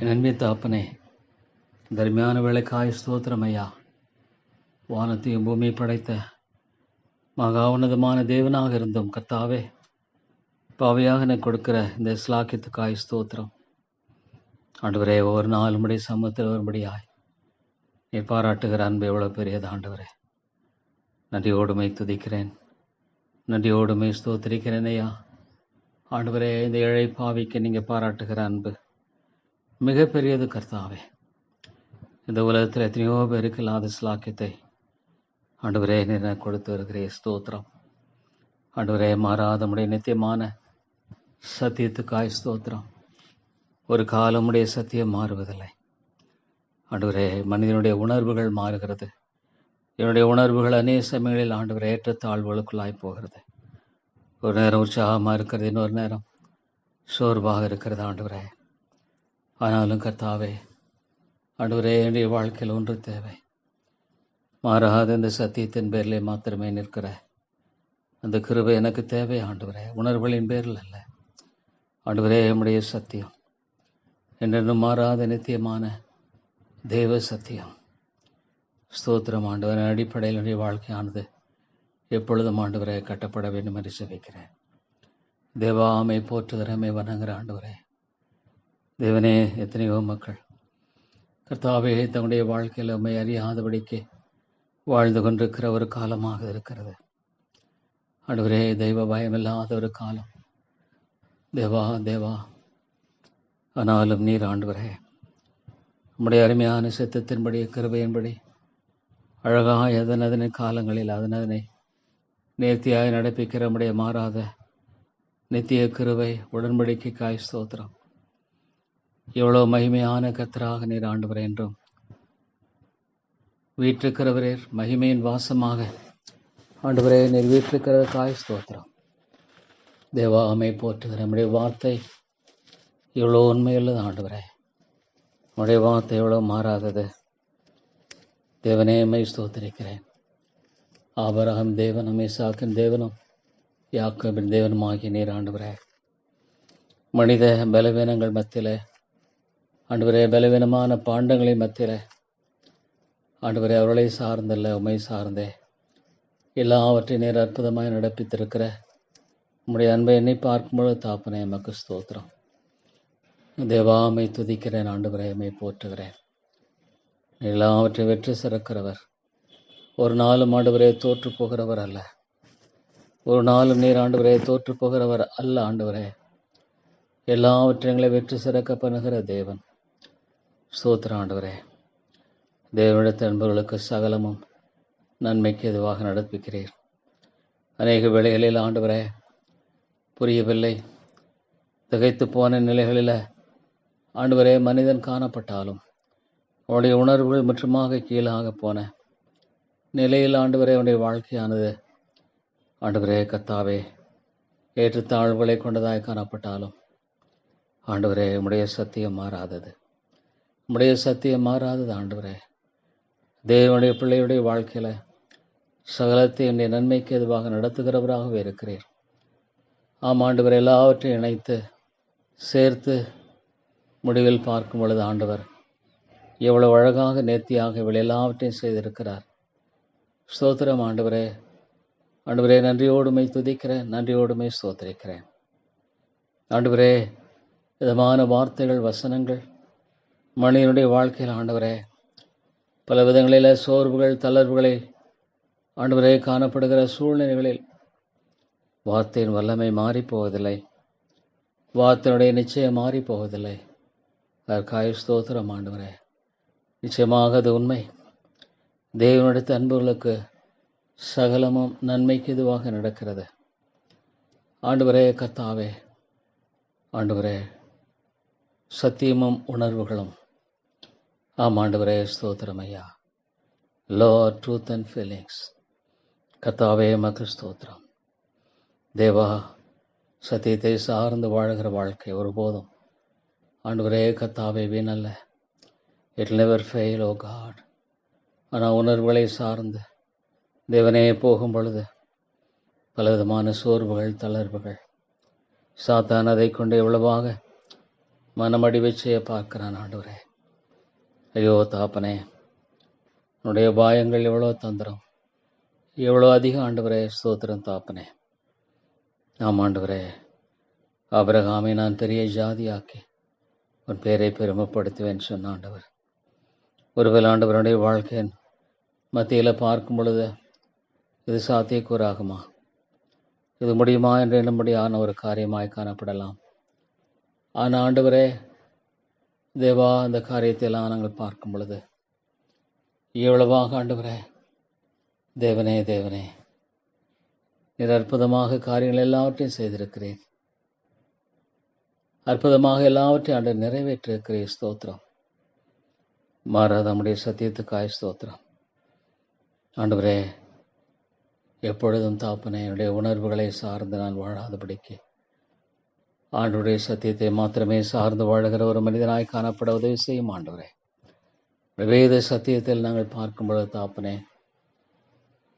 என் அன்பின் தகப்பனே, தர்மியான வேலைக்காய் ஸ்தோத்திரம் ஐயா. வானத்தையும் பூமி படைத்த மகா உன்னதமான தேவனாக இருந்தும் கர்த்தாவே, பாவியாக எனக்கு கொடுக்கிற இந்த ஸ்லாக்கியத்துக்காய் ஸ்தோத்திரம். ஆண்டவரே, ஒவ்வொரு நாள் உம்முடைய சமூகத்தில் வரும்படியாய் நீ பாராட்டுகிற அன்பு எவ்வளவு பெரியது ஆண்டவரே. நன்றியோடுமை துதிக்கிறேன், நன்றியோடுமை ஸ்தோத்திரிக்கிறேன் ஐயா. ஆண்டவரே, இந்த ஏழை பாவிக்கு நீங்க பாராட்டுகிற அன்பு மிகப்பெரியது கர்த்தாவே. இந்த உலகத்தில் எத்தனையோ பேருக்கு இல்லாத ஸ்லாக்கியத்தை ஆண்டவரே நீர் எனக்கு கொடுத்து வருகிறே ஸ்தோத்திரம். ஆண்டவரே, மாறாத உடைய நித்தியமான சத்தியத்துக்காய் ஸ்தோத்திரம். ஒரு காலம் உடைய சத்தியம் மாறுவதில்லை ஆண்டவரே. மனிதனுடைய உணர்வுகள் மாறுகிறது. என்னுடைய உணர்வுகள் அநேக சமயங்களில் ஆண்டவரே ஏற்றத்தாழ்வுகளுக்குள்ளாய் போகிறது. ஒரு நேரம் உற்சாகமாக இருக்கிறது, இன்னொரு நேரம் சோர்வாக இருக்கிறது ஆண்டவரே. ஆனாலும் கர்த்தாவே, ஆண்டவரே, என்னுடைய வாழ்க்கையில் ஒன்று தேவை. மாறாத இந்த சத்தியத்தின் பேரிலே மாத்திரமே நிற்கிற அந்த கிருபை எனக்கு தேவை ஆண்டவரே. உணர்வுகளின் பேரில் அல்ல ஆண்டவரே. நம்முடைய சத்தியம் என்றென்றும் மாறாத நித்தியமான தேவ சத்தியம். ஸ்தோத்திரம் ஆண்டவரே. அடிப்படையில் என்னுடைய வாழ்க்கையானது எப்பொழுதும் ஆண்டவரே கட்டப்பட வேண்டும் என்று செபிக்கிறேன். தேவாமை போற்றுகிறமை வணங்குகிற ஆண்டவரே. தேவனே, எத்தனையோ மக்கள் கர்த்தாவே தங்களுடைய வாழ்க்கையில் உம்மை அறியாதபடிக்கு வாழ்ந்து கொண்டிருக்கிற ஒரு காலமாக இருக்கிறது ஆண்டவரே. தெய்வ பயமில்லாத ஒரு காலம் தேவா தேவா. ஆனாலும் நீர் ஆண்டவரே நம்முடைய அருமையான சித்தத்தின்படி கிருபையின்படி அழகாக அதனதனை காலங்களில் அதனதனை நேர்த்தியாய் நடப்பிக்கிற நம்முடைய மாறாத நித்திய கிருபை உடன்படிக்கைக்காய் ஸ்தோத்திரம். எவ்வளோ மகிமையான கர்த்தராக நீர் ஆண்டவரே என்றும் வீற்றிருக்கிறவரே, மகிமையின் வாசமாக ஆண்டவரே நீர் வீற்றிருக்கிறதுக்காய் ஸ்தோத்திரம். தேவா அமை போற்றுகிற நம்முடைய வார்த்தை எவ்வளோ உண்மையுள்ளது ஆண்டவரே. நம்முடைய வார்த்தை எவ்வளோ மாறாதது. தேவனே, மை ஸ்தோத்திரிக்கிறேன். ஆபிரகாம் தேவனும் ஈசாக்கின் தேவனும் யாக்கோபின் தேவனும் ஆகிய நீர் ஆண்டவரே. மனித பலவீனங்கள் மத்தியில ஆண்டவரே, பலவீனமான பாண்டங்களின் மத்தியில ஆண்டவரே அவர்களை சார்ந்தல்ல உமை சார்ந்தே எல்லாவற்றையும் நேர் அற்புதமாய் நடப்பித்திருக்கிற உம்முடைய அன்பை என்னை பார்க்கும்பொழுது தாப்பனே எமக்கு ஸ்தோத்திரம். தேவாமை துதிக்கிறேன் ஆண்டவரே, எம்மை போற்றுகிறேன். எல்லாவற்றையும் வெற்றி சிறக்கிறவர். ஒரு நாளும் ஆண்டவரே தோற்று போகிறவர் அல்ல. ஒரு நாளும் நீர் ஆண்டவரே தோற்று போகிறவர் அல்ல ஆண்டவரே. எல்லாவற்றையும் வெற்றி சிறக்க பண்ணுகிற தேவன். ஸ்தோத்திரம் ஆண்டவரே. தேவனிடத்து அன்பர்களுக்கு சகலமும் நன்மைக்கு எதுவாக நடப்பிக்கிறீர். அநேக வேளைகளில் ஆண்டவரே புரியவில்லை, திகைத்து போன நிலைகளில் ஆண்டவரே மனிதன் காணப்பட்டாலும் அவனுடைய உணர்வுகள் முற்றுமாக கீழாக போன நிலையில் ஆண்டவரே அவனுடைய வாழ்க்கையானது ஆண்டவரே கர்த்தாவே ஏற்றத்தாழ்வுகளை கொண்டதாய் காணப்பட்டாலும் ஆண்டவரே உம்முடைய சத்தியம் மாறாதது. உம்முடைய சத்தியம் மாறாதது ஆண்டவரே. தேவனுடைய பிள்ளையுடைய வாழ்க்கையில் சகலத்தை என்னுடைய நன்மைக்கு எதுவாக நடத்துகிறவராகவே இருக்கிறீர். ஆம் ஆண்டவர், எல்லாவற்றையும் இணைத்து சேர்த்து முடிவில் பார்க்கும் பொழுது ஆண்டவர் எவ்வளவு அழகாக நேர்த்தியாக இவள் எல்லாவற்றையும் செய்திருக்கிறார். ஸ்தோத்திரம் ஆண்டவரே. ஆண்டவரே, நன்றியோடுமை துதிக்கிறேன், நன்றியோடுமை ஸ்தோத்திரிக்கிறேன் ஆண்டவரே. விதமான வார்த்தைகள் வசனங்கள் மனிதனுடைய வாழ்க்கையில் ஆண்டவரே பல விதங்களில் சோர்வுகள் தளர்வுகளை ஆண்டவரே காணப்படுகிற சூழ்நிலைகளில் வார்த்தையின் வல்லமை மாறிப்போவதில்லை, வார்த்தையினுடைய நிச்சயம் மாறிப்போவதில்லை. அதற்காக ஸ்தோத்திரம் ஆண்டவரே. நிச்சயமாக அது உண்மை. தேவனுடைய அன்புகளுக்கு சகலமும் நன்மைக்கு இதுவாக நடக்கிறது ஆண்டவரே கர்த்தாவே. ஆண்டவரே, சத்தியமும் உணர்வுகளும் ஆம் ஆண்டவரே ஸ்தோத்திரம் ஐயா. Lord truth and feelings. கர்த்தாவே எமக்கு ஸ்தோத்திரம். தேவா, சத்தியத்தை சார்ந்து வாழ்கிற வாழ்க்கை ஒருபோதும் ஆண்டவரே கர்த்தாவே வீணல்ல. It never fail O God. ஆனால் உணர்வுகளை சார்ந்து தேவனே போகும் பொழுது பலவிதமான சோர்வுகள் தளர்வுகள் சாத்தான் அதை கொண்டு எவ்வளவாக மனமடிவை செய்ய பார்க்கிறான் ஆண்டவரே. ஐயோ தாப்பனே, உன்னுடைய பாயங்கள் எவ்வளோ தந்திரம், எவ்வளோ அதிகம் ஆண்டவரே. ஸ்தோத்திரம் தாப்பனே. ஆம் ஆண்டவரே, ஆபிரகாமை நான் பெரிய ஜாதியாக்கி உன் பேரை பெருமைப்படுத்துவேன் சொன்ன ஆண்டவர். ஒருவேளை ஆண்டவருடைய வாழ்க்கையின் மத்தியில் பார்க்கும் பொழுது இது சாத்தியக்கூறாகுமா, இது முடியுமா என்று எண்ணும்படியான ஒரு காரியமாய் காணப்படலாம். ஆனால் ஆண்டவரே தேவா, அந்த காரியத்தையெல்லாம் நாங்கள் பார்க்கும் பொழுது எவ்வளவாக ஆண்டவரே, தேவனே தேவனே, நீர் அற்புதமாக காரியங்கள் எல்லாவற்றையும் செய்திருக்கிறேன். அற்புதமாக எல்லாவற்றையும் ஆண்டு நிறைவேற்றிருக்கிறேன். ஸ்தோத்திரம். மாறாத நம்முடைய சத்தியத்துக்காய் ஸ்தோத்திரம். ஆண்டவரே, எப்பொழுதும் தாப்பனே, என்னுடைய உணர்வுகளை சார்ந்து நான் வாழாதபடிக்கு ஆண்டவருடைய சத்தியத்தை மாத்திரமே சார்ந்து வாழுகிற ஒரு மனிதனாய் காணப்பட உதவி செய்யும் ஆண்டவரே. வேத சத்தியத்தில் நாங்கள் பார்க்கும்பொழுது தாப்பனே,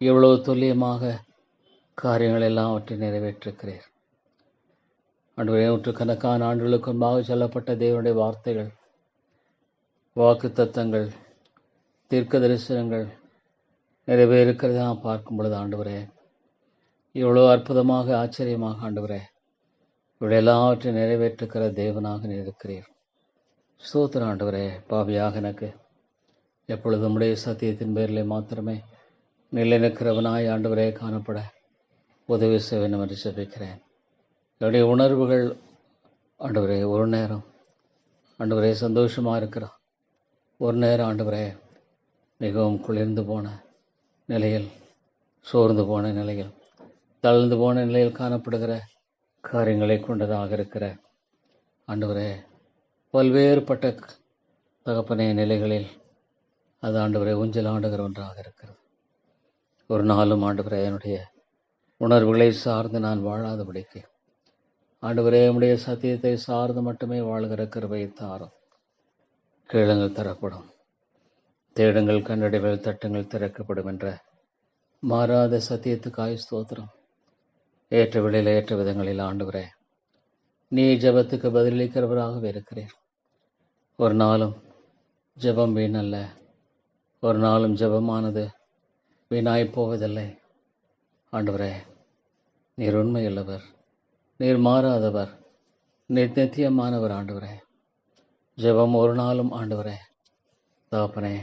எவ்வளவு துல்லியமாக காரியங்கள் எல்லாவற்றை நிறைவேற்றிருக்கிறீர். ஆண்டவரே, நூற்றுக்கணக்கான ஆண்டுகளுக்கு முன்பாக சொல்லப்பட்ட தேவனுடைய வார்த்தைகள், வாக்கு தத்தங்கள், தீர்க்க தரிசனங்கள் நிறைவேறுக்கிறதை நான் பார்க்கும் பொழுது ஆண்டவரே, இவ்வளோ அற்புதமாக ஆச்சரியமாக ஆண்டவரே, இவ்வளோ எல்லாவற்றையும் நிறைவேற்றுக்கிற தேவனாக இருக்கிறீர். ஸ்தோத்திர ஆண்டவரே. பாவியாக எனக்கு எப்பொழுது நம்முடைய சத்தியத்தின் பேரிலே மாத்திரமே நிலைநிற்கிறவனாய் ஆண்டவரே காணப்பட உதவி செய்ய வேண்டும் என்று ஜெபிக்கிறேன். என்னுடைய உணர்வுகள் ஆண்டவரே ஒரு நேரம் ஆண்டவரே சந்தோஷமாக இருக்கிறோம், ஒரு நேரம் ஆண்டவரே மிகவும் குளிர்ந்து போன நிலையில், சோர்ந்து போன நிலையில், தளர்ந்து போன நிலையில் காணப்படுகிற காரியங்களை கொண்டதாக இருக்கிற ஆண்டவரே, பல்வேறுபட்ட தகப்பனே நிலைகளில் அது ஆண்டவரே ஊஞ்சல் ஆண்டுகிற ஒன்றாக இருக்கிறது. ஒரு நாளும் ஆண்டவரே என்னுடைய உணர்வுகளை சார்ந்து நான் வாழாதபடிக்கு ஆண்டவரே உம்முடைய சத்தியத்தை சார்ந்து மட்டுமே வாழ்கிற கிருபையை தாரும். கேளுங்கள் தரப்படும், தேடுங்கள் கண்டடைகள், தட்டுங்கள் திறக்கப்படும் என்ற மாறாத சத்தியத்துக்காய் ஸ்தோத்திரம். ஏற்ற விலையில் ஏற்ற விதங்களில் ஆண்டவரே நீ ஜெபத்துக்கு பதிலளிக்கிறவராகவே இருக்கிறீர். ஒரு நாளும் ஜெபம் வீணல்ல, ஒரு நாளும் ஜெபமானது வீணாய் போவதில்லை. ஆண்டவரே, நீர் உண்மையுள்ளவர், நீர் மாறாதவர், நீர் நித்தியமானவர். ஆண்டவரே, ஜெபம் ஒரு நாளும் ஆண்டவரே தகப்பனே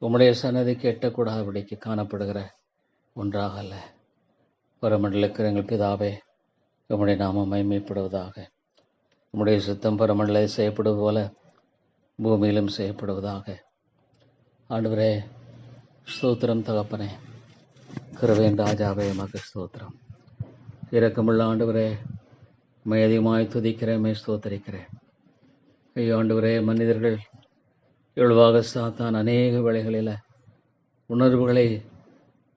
உம்முடைய சன்னதிக்கு எட்டக்கூடாதபடிக்கு காணப்படுகிற ஒன்றாக அல்ல. பரமண்டலுக்கு எங்கள் பிதாவே, உம்முடைய நாமம் மகிமைப்படுவதாக. உம்முடைய சித்தம் பரமண்டலில் செய்யப்படுவது போல பூமியிலும் செய்யப்படுவதாக. ஆண்டவரே ஸ்தோத்திரம் தகப்பனே. கிருபையின் ராஜாவே மக ஸ்தோத்திரம். இரக்கமுள்ள ஆண்டவரே, உம்மை அதிகமாய் துதிக்கிறேன், உம்மை ஸ்தோத்தரிக்கிறேன். ஐயோ ஆண்டவரே, மனிதர்கள் எவ்வளவாக சாத்தான் அநேக வேளைகளில் உணர்வுகளை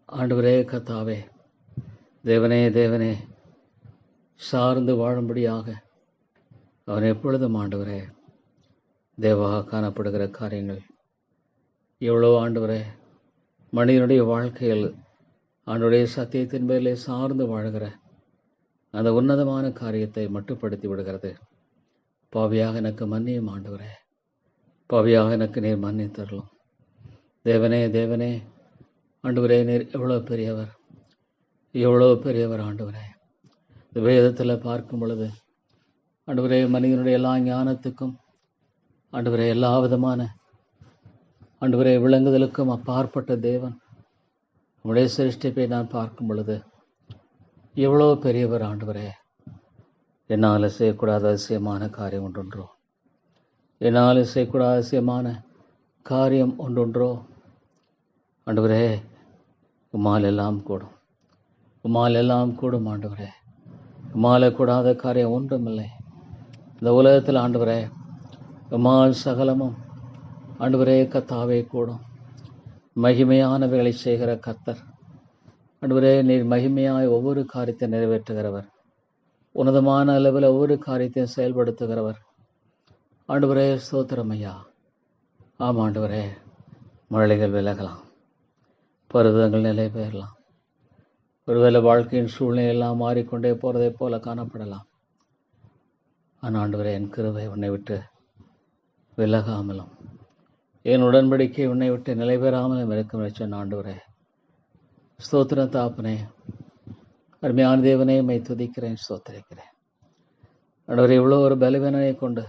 ஆண்டவரே கத்தாவே தேவனே தேவனே சார்ந்து வாழும்படியாக அவன் எப்பொழுதும் ஆண்டவரே தேவாக காணப்படுகிற காரியங்கள் எவ்வளோ ஆண்டவரே மனிதனுடைய வாழ்க்கையில் ஆண்டுடைய சத்தியத்தின் பேரிலே சார்ந்து வாழ்கிற அந்த உன்னதமான காரியத்தை மட்டுப்படுத்தி விடுகிறது. பாவியாக எனக்கு மன்னியும் ஆண்டவரே, பாவியாக எனக்கு நீர் மன்னித்தரலும். தேவனே தேவனே ஆண்டவரே, நீர் எவ்வளோ பெரியவர், எவ்வளோ பெரியவர் ஆண்டவரே. இந்த வேதத்தில் பார்க்கும் பொழுது ஆண்டவரே மனிதனுடைய எல்லா ஞானத்துக்கும் ஆண்டவரே எல்லா விதமான ஆண்டவரே விளங்குதலுக்கும் அப்பாற்பட்ட தேவன் உடைய சிருஷ்டிப்பை நான் பார்க்கும் பொழுது எவ்வளோ பெரியவர் ஆண்டவரே. என்னால் செய்யக்கூடாத அதிசயமான காரியம் ஒன்றொன்றோ, என்னால் செய்யக்கூடாத அதிசயமான காரியம் ஒன்றொன்றோ ஆண்டவரே, உம்மால் எல்லாம் கூடும், உம்மால் எல்லாம் கூடும் ஆண்டவரே. உம்மால் கூடாத காரியம் ஒன்றுமில்லை இந்த உலகத்தில் ஆண்டவரே. உம்மால் சகலமும் ஆண்டவரே கத்தாவே கூடும். மகிமையானவைகளை செய்கிற கர்த்தர் ஆண்டவரே, நீர் மகிமையாய் ஒவ்வொரு காரியத்தை நிறைவேற்றுகிறவர், உன்னதமான அளவில் ஒவ்வொரு காரியத்தையும் செயல்படுத்துகிறவர் ஆண்டவரே. ஸ்தோத்திரம் ஐயா. ஆம் ஆண்டவரே, மழைகள் விலகலாம், பருவங்கள் நிலை பெயரலாம், ஒருவேளை வாழ்க்கையின் சூழ்நிலை எல்லாம் மாறிக்கொண்டே போகிறதை போல காணப்படலாம். ஆனால் ஆண்டவரே, என் கிருபை உன்னை விட்டு விலகாமலும் என் உடன்படிக்கை உன்னை விட்டு நிலைபெறாமலும் இருக்கும் சொன்ன ஆண்டவரே, ஸ்தோத்திரம் தாப்பனே. அருமையான தேவனே, மை துதிக்கிறேன், ஸ்தோத்திரிக்கிறேன். ஆண்டவரே, இவ்வளோ ஒரு பலவீனனை கொண்டு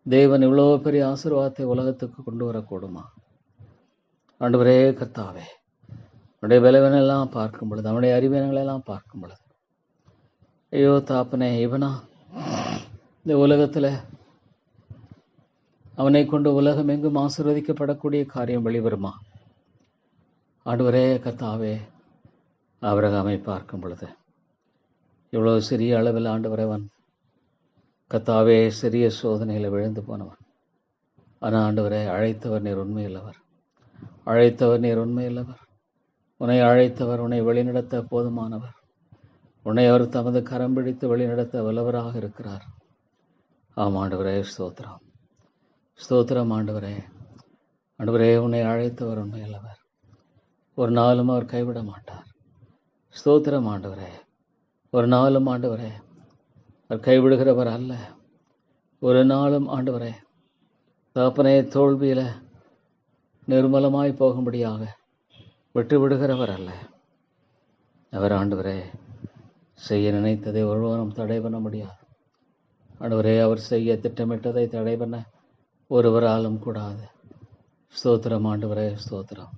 தேவன் இவ்வளோ பெரிய ஆசீர்வாதத்தை உலகத்துக்கு கொண்டு வரக்கூடுமா? ஆண்டவரே கர்த்தாவே, அவனுடைய பலவீனெல்லாம் பார்க்கும் பொழுது, அவனுடைய அறிவீனங்களெல்லாம் பார்க்கும் பொழுது, ஐயோ தாப்பனே, இவனா இந்த உலகத்தில் அவனை கொண்டு உலகம் எங்கும் ஆசீர்வதிக்கப்படக்கூடிய காரியம் வெளிவருமா? ஆண்டவரே கர்த்தாவே, ஆபிரகாமை பார்க்கும் பொழுது இவ்வளோ சிறிய அளவில் ஆண்டவரே, அவன் கர்த்தாவே சிறிய சோதனையில் விழுந்து போனவன். ஆனால் ஆண்டவரே, அழைத்தவர் நீர் உண்மையுள்ளவர், அழைத்தவர் நீர் உண்மையுள்ளவர். உன்னை அழைத்தவர் உன்னை வழிநடத்த போதுமானவர். உன்னை அவர் தமது கரம் பிடித்து வழிநடத்த வல்லவராக இருக்கிறார். ஆம் ஆண்டவரே, ஸ்தோத்திரம், ஸ்தோத்திரம் ஆண்டவரே. ஆண்டவரே, உன்னை அழைத்தவர் உண்மையுள்ளவர், ஒரு நாளும் அவர் கைவிட மாட்டார். ஸ்தோத்திரம் ஆண்டவரே. ஒரு நாளும் ஆண்டவரே அவர் கைவிடுகிறவர் அல்ல. ஒரு நாளும் ஆண்டவரே தகப்பனே தோல்வியில நிர்மலமாய் போகும்படியாக விட்டு விடுகிறவர் அல்ல. அவர் ஆண்டவரே செய்ய நினைத்ததை ஒருவரும் தடை பண்ண முடியாது. ஆண்டவரே, அவர் செய்ய திட்டமிட்டதை தடை பண்ண ஒருவராலும் கூடாது. ஸ்தோத்திரம் ஆண்டவரே, ஸ்தோத்திரம்.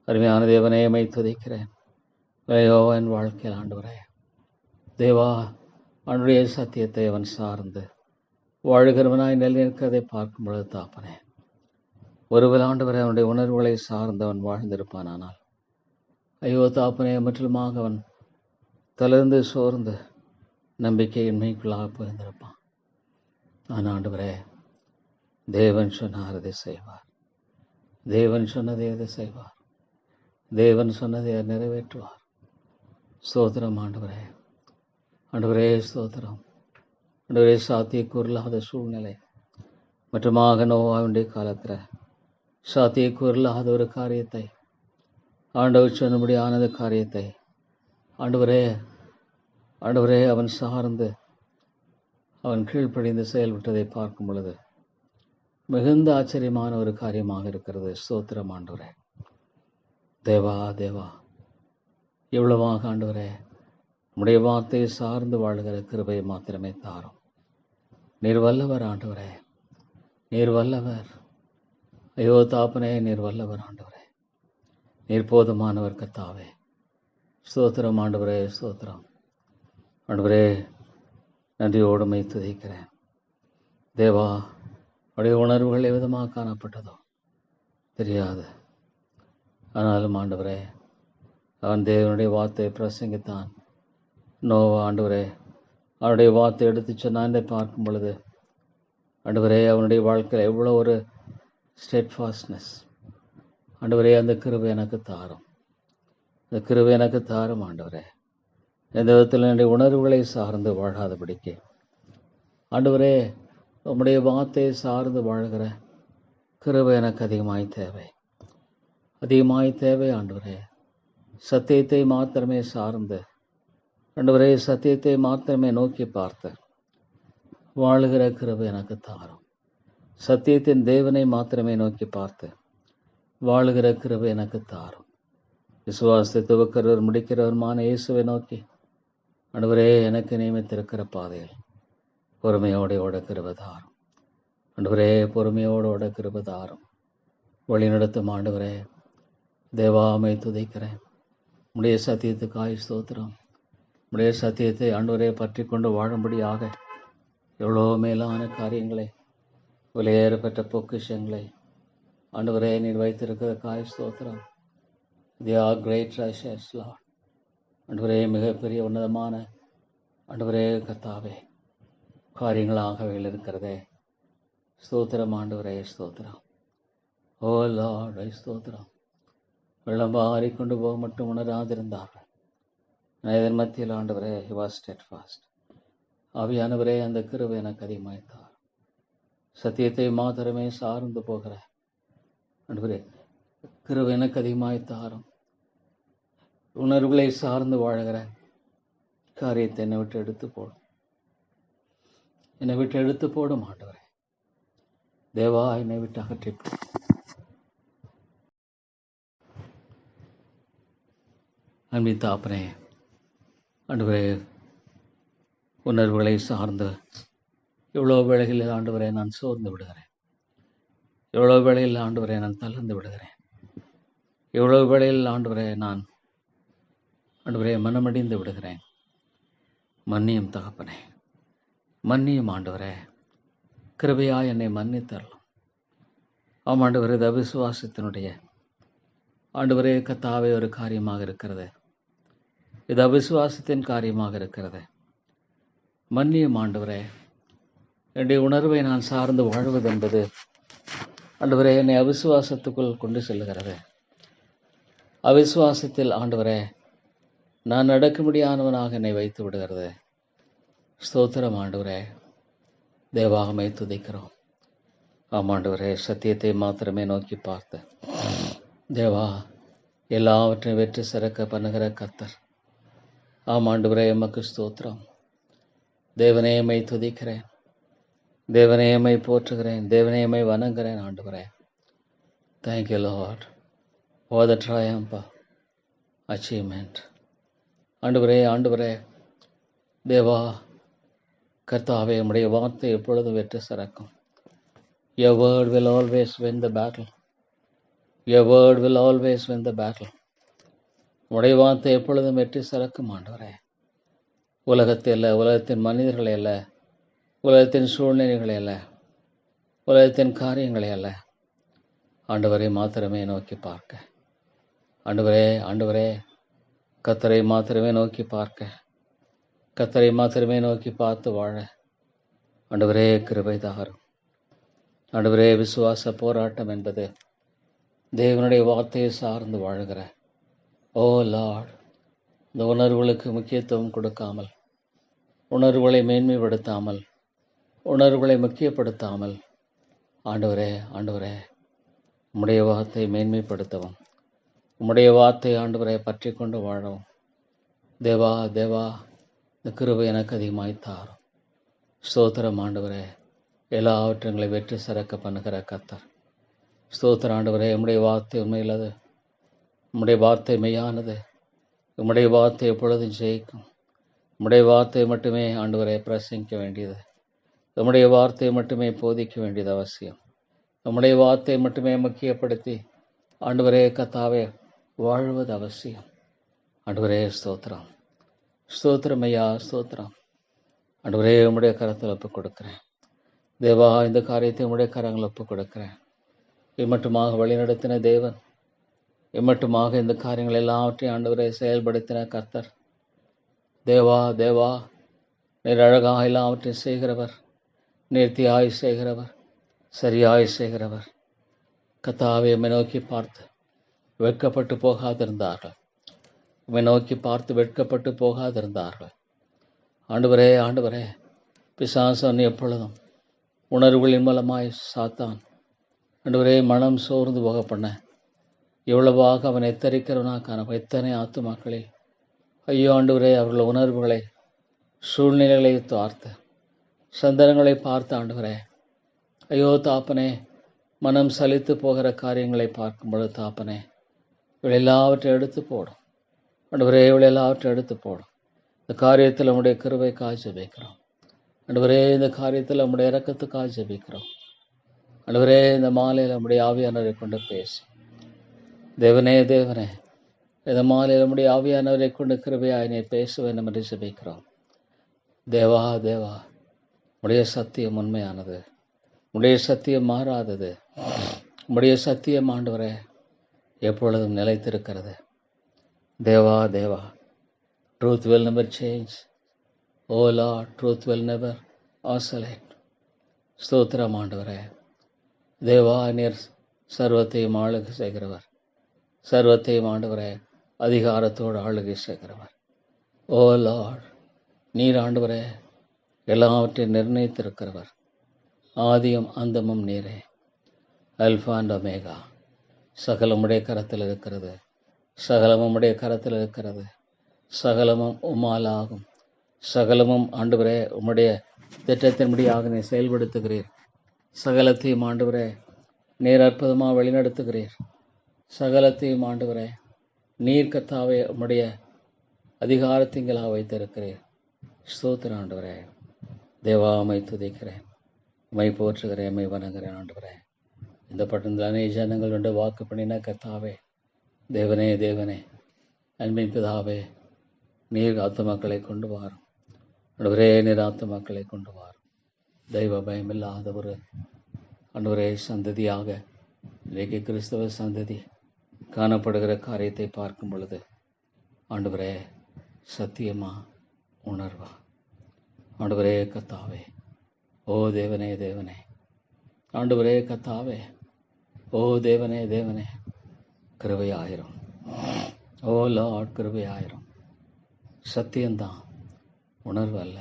அருமையான தேவனே, மை துதிக்கிறேன். ஐயோ, என் வாழ்க்கையில் ஆண்டவரே தேவா, அவனுடைய சத்தியத்தை அவன் சார்ந்து வாழ்கிறவனாய் நிலைநிற்கிறதை பார்க்கும் பொழுது தாப்பனே, ஒருவர் ஆண்டவரை அவனுடைய உணர்வுகளை சார்ந்து அவன் வாழ்ந்திருப்பானால், ஐயோ தாப்பனே, முற்றிலுமாக அவன் தளர்ந்து சோர்ந்து நம்பிக்கையின்மைக்குள்ளாக போயிருந்திருப்பான். ஆனால் ஆண்டவரே, தேவன் சொன்னார் அதை செய்வார், தேவன் சொன்னதை அதை செய்வார், தேவன் சொன்னதை நிறைவேற்றுவார். ஸ்தோத்திரம் ஆண்டவரே, ஆண்டவரே ஸ்தோத்திரம். ஆண்டவரே, சாத்தியக்கூறில்லாத சூழ்நிலை மற்றுமாக நோவாவுடைய காலத்தில் சாத்தியக்கூறில்லாத ஒரு காரியத்தை ஆண்டவர் சொன்னபடியானது காரியத்தை ஆண்டவரே ஆண்டவரே அவன் சார்ந்து அவன் கீழ்ப்படிந்து செயல்பட்டதை பார்க்கும் பொழுது மிகுந்த ஆச்சரியமான ஒரு காரியமாக இருக்கிறது. ஸ்தோத்திரம் ஆண்டவரே. தேவா தேவா, எவ்வளவாக ஆண்டவரே உம்முடைய வார்த்தையை சார்ந்து வாழ்கிற கிருபையை மாத்திரமே தாரும். நீர் வல்லவர் ஆண்டவரே, நீர் வல்லவர். ஐயோ தாப்பனே, நீர் வல்லவர் ஆண்டவரே, நீர் போதுமானவர் கர்த்தாவே. ஸ்தோத்திரம் ஆண்டவரே, ஸ்தோத்திரம் ஆண்டவரே. நன்றியோடு மை துதிக்கிறேன். தேவா, அவருடைய உணர்வுகள் எவ்விதமாக காணப்பட்டதோ தெரியாது. ஆனாலும் ஆண்டவரே, அவன் தேவனுடைய வார்த்தையை பிரசங்கித்தான். நோவா ஆண்டவரே அவனுடைய வார்த்தை எடுத்து சொன்னான் பார்க்கும் பொழுது ஆண்டவரே, அவனுடைய வாழ்க்கையில் எவ்வளோ ஒரு ஸ்டெட்ஃபாஸ்ட்னஸ். ஆண்டவரே, அந்த கிருபை எனக்கு தாரும், அந்த கிருபை எனக்கு தாரும் ஆண்டவரே. எந்த விதத்தில் என்னுடைய உணர்வுகளை சார்ந்து வாழாதபடிக்கு ஆண்டவரே, உம்முடைய வார்த்தையை சார்ந்து வாழ்கிற கிருபை எனக்கு அதிகமாய் தேவை, அதிகமாய் தேவை ஆண்டவரே. சத்தியத்தை மாத்திரமே சார்ந்து ஆண்டவரே, சத்தியத்தை மாத்திரமே நோக்கி பார்த்து வாழுகிற கிருபை எனக்கு தாரும். சத்தியத்தின் தேவனை மாத்திரமே நோக்கி பார்த்து வாழுகிற கிருபை எனக்கு தாரும். விசுவாசத்தை துவக்கிறவர் முடிக்கிறவருமான இயேசுவை நோக்கி ஆண்டவரே, எனக்கு நியமித்திருக்கிற பாதையில் பொறுமையோடு ஓட கிருபை தாரும். ஆண்டவரே, பொறுமையோடு ஓட கிருபை தாரும். வழி நடத்தும் ஆண்டவரே, தேவாமை துதிக்கிறேன். உடைய சத்தியத்துக்காய் ஸ்தோத்திரம். உடைய சத்தியத்தை ஆண்டவரே பற்றி கொண்டு வாழும்படியாக எவ்வளோ மேலான காரியங்களை, விலையேறப்பட்ட பொக்கிஷங்களை ஆண்டவரே நீர் வைத்திருக்கிற காய் ஸ்தோத்திரம். They are great treasures, Lord. ஆண்டவரே, மிகப்பெரிய உன்னதமான ஆண்டவரே கர்த்தாவே காரியங்களாக இருக்கிறதே. ஸ்தோத்திரம் ஆண்டவரே, ஸ்தோத்திரம். ஓ லார்ட், ஸ்தோத்திரம். வெள்ளம் பாரி கொண்டு போக மட்டும் உணராதிருந்தார்கள். இதன் மத்தியில் ஆண்டவரே, he was steadfast. ஆவியானவரே, அந்த கிருபை எனக்கு அதிகமாய்த்தார். சத்தியத்தை மாத்திரமே சார்ந்து போகிற ஆண்டவரே, கிருபை எனக்கு அதிகமாய்த்தாரும். உணர்வுகளை சார்ந்து வாழ்கிற காரியத்தை என்னை விட்டு எடுத்து போடும். என்னை விட்டு எடுத்து போடும் ஆண்டவரே. தேவா, என்னை விட்டு அகற்றிப்போம். அன்பின் தாப்பனே, ஆண்டவரே, உணர்வுகளை சார்ந்து எவ்வளோ வேளைகளில் ஆண்டவரே நான் சோர்ந்து விடுகிறேன். எவ்வளோ வேளையில் ஆண்டவரே நான் தளர்ந்து விடுகிறேன். எவ்வளோ வேளையில் ஆண்டவரே நான் மனமடிந்து விடுகிறேன். மன்னியும் தகப்பனே, மன்னியும் ஆண்டவரே. கிருபையா என்னை மன்னித்தரலாம். ஆம் ஆண்டவரே, இது அவிசுவாசத்தினுடைய ஆண்டவரே கத்தாவே ஒரு காரியமாக இருக்கிறது. இது அவிசுவாசத்தின் காரியமாக இருக்கிறது. மன்னியும் ஆண்டவரே. என்னுடைய உணர்வை நான் சார்ந்து வாழ்வது என்பது ஆண்டவரே என்னை அவிசுவாசத்துக்குள் கொண்டு செல்லுகிறது. அவிசுவாசத்தில் ஆண்டவரே நான் நடக்கும்படியானவனாக என்னை வைத்து விடுகிறது. ஸ்தோத்திரம் ஆண்டவரே. தேவாகமை துதிக்கிறோம். ஆமாண்டவரே, சத்தியத்தை மாத்திரமே நோக்கி பார்த்து தேவா எல்லாவற்றையும் வெற்றி சிறக்க பண்ணுகிற கர்த்தர். ஆமாண்டவரே, எமக்கு ஸ்தோத்திரம். தேவனேயமை துதிக்கிறேன். தேவனேயமை போற்றுகிறேன். தேவனேயமை வணங்குகிறேன் ஆண்டவரே. Thank you Lord for the triumph achievement. ஆண்டவரே தேவா கர்த்தாவே, உம்முடைய வார்த்தை எப்பொழுதும் வெற்றி சிறக்கும். Your word will always win the battle. Your word will always win the battle. உம்முடைய வார்த்தை எப்பொழுதும் வெற்றி சிறக்கும் ஆண்டவரே. உலகத்தை அல்ல, உலகத்தின் மனிதர்களை அல்ல, உலகத்தின் சூழ்நிலைகளை அல்ல, உலகத்தின் காரியங்களை அல்ல, ஆண்டவரை மாத்திரமே நோக்கி பார்க்க. ஆண்டவரே கர்த்தரை மாத்திரமே நோக்கி பார்க்க, கர்த்தரை மாத்திரமே நோக்கி பார்த்து வாழ ஆண்டவரே கிருபை தாரும். ஆண்டவரே, விசுவாச போராட்டம் என்பது தேவனுடைய வார்த்தையை சார்ந்து வாழுகிற ஓ லார்ட், இந்த உணர்வுகளுக்கு முக்கியத்துவம் கொடுக்காமல், உணர்வுகளை மேன்மைப்படுத்தாமல், உணர்வுகளை முக்கியப்படுத்தாமல் ஆண்டவரே உம்முடைய வார்த்தை மேன்மைப்படுத்தவும், உம்முடைய வார்த்தை ஆண்டவரை பற்றி கொண்டு வாழவும் தேவா இந்த கிருபை எனக்கு அதிகமாய் தாரும். ஸ்தோத்திரம் ஆண்டவரே. எல்லாவற்றங்களை வெற்றி சிறக்க பண்ணுகிற கர்த்தர். ஸ்தோத்திரம் ஆண்டவரே. உம்முடைய வார்த்தை உண்மையில்லது, உம்முடைய வார்த்தை மெய்யானது, உம்முடைய வார்த்தை எப்பொழுதும் ஜெயிக்கும். உம்முடைய வார்த்தை மட்டுமே ஆண்டவரை பிரசங்கிக்க வேண்டியது, உம்முடைய வார்த்தை மட்டுமே போதிக்க வேண்டியது அவசியம். உம்முடைய வார்த்தை மட்டுமே முக்கியப்படுத்தி ஆண்டவரே கர்த்தாவே வாழ்வது அவசியம். ஆண்டவரே ஸ்தோத்திரம் ஐயா, ஸ்தோத்திரம். ஆண்டவரே, உம்முடைய கரத்தில் ஒப்புக் கொடுக்கிறேன். தேவா, இந்த காரியத்தை உம்முடைய கரங்கள் ஒப்புக் கொடுக்கிறேன். இம்மட்டுமாக வழிநடத்தின தேவன், இம்மட்டுமாக இந்த காரியங்கள் எல்லாவற்றையும் ஆண்டவரை செயல்படுத்தின கர்த்தர். தேவா நீர் அழகாக எல்லாவற்றையும் செய்கிறவர், நேர்த்தியாய் செய்கிறவர், சரியாய் செய்கிறவர். கர்த்தாவே, உம்மை நோக்கி பார்த்து வெட்கப்பட்டு போகாதிருந்தார்கள். உம்மை நோக்கி பார்த்து வெட்கப்பட்டு போகாதிருந்தார்கள். ஆண்டவரே பிசாசன் எப்பொழுதும் உணர்வுகளின் மூலமாய் சாத்தான் ஆண்டவரே மனம் சோர்ந்து போக பண்ண எவ்வளவாக அவன் எத்தரிக்கிறவனாக்கான எத்தனை ஆத்துமாக்களில் ஐயோ ஆண்டவரே அவர்கள் உணர்வுகளை, சூழ்நிலைகளை பார்த்து, சந்தனங்களை பார்த்து ஆண்டவரே ஐயோ தாப்பனே மனம் சலித்து போகிற காரியங்களை பார்க்கும் பொழுது தாப்பனே இவள் எல்லாவற்றையும் எடுத்து போடும். ஆண்டவரே, இவள் எல்லாவற்றையும் எடுத்து போடும். இந்த காரியத்தில் நம்முடைய கிருபைக்காக ஜெபிக்கிறோம். ஆண்டவரே, இந்த காரியத்தில் நம்முடைய இரக்கத்துக்காக ஜெபிக்கிறோம். ஆண்டவரே, இந்த மாலையில் நம்முடைய ஆவியானவரை கொண்டு பேசி தேவனே இந்த மாலையில் நம்முடைய ஆவியானவரை கொண்டு கிருபையாய் நீ பேசுவேன் என்று ஜெபிக்கிறோம். தேவா உடைய சத்தியம் உண்மையானது, உடைய சத்தியம் மாறாதது, உடைய சத்தியம் ஆண்டவரே எப்பொழுதும் நிலைத்திருக்கிறது. தேவா truth will never change. Oh Lord, truth will never oscillate. ஸ்தோத்திரம் ஆண்டவரே. தேவா, நீர் சர்வத்தையும் ஆளுகை செய்கிறவர், சர்வத்தையும் ஆண்டவரே அதிகாரத்தோடு ஆளுகை செய்கிறவர். ஓ லார்ட், நீர் ஆண்டவரே எல்லாவற்றையும் நிர்ணயித்திருக்கிறவர். ஆதியும் அந்தமும் நீரே, அல்ஃபா அண்ட் ஒமேகா. சகலம் உடைய கரத்தில் இருக்கிறது, சகலமும் உடைய கரத்தில் இருக்கிறது, சகலமும் உம்மாலாகும், சகலமும் ஆண்டவரே உம்முடைய திட்டத்தின்படியாக நீர் செயல்படுத்துகிறீர். சகலத்தையும் ஆண்டவரே நீர் அற்புதமாக வழிநடத்துகிறீர். சகலத்தையும் ஆண்டவரே நீர் கர்த்தாவே உம்முடைய அதிகாரத்திங்களாக வைத்திருக்கிறீர். ஸ்தோத்திரம் ஆண்டவரே. தேவா உம்மை துதிக்கிறேன், உம்மை போற்றுகிறேன், உம்மை வணங்குகிறேன் ஆண்டவரே. இந்த பட்டணத்தில் அநேக ஜனங்கள் கொண்டு வாக்கு பண்ணின கர்த்தாவே, தேவனே தேவனே, அன்பின் பிதாவே, நீர் ஆத்துமாக்களை கொண்டு வாரும் ஆண்டவரே. நீர் ஆத்துமாக்களை கொண்டு வாரும். தெய்வ பயமில்லாத ஒரு ஆண்டவரே சந்ததியாக இன்றைக்கு கிறிஸ்தவ சந்ததி காணப்படுகிற காரியத்தை பார்க்கும் பொழுது ஆண்டவரே சத்தியமா உணர்வா ஆண்டவரே கர்த்தாவே, ஓ தேவனே தேவனே, ஆண்டவரே கர்த்தாவே, ஓ தேவனே தேவனே, கிருபையாயிரும். ஓ லார்ட் கிருபையாயிரும். சத்தியம்தான், உணர்வு அல்ல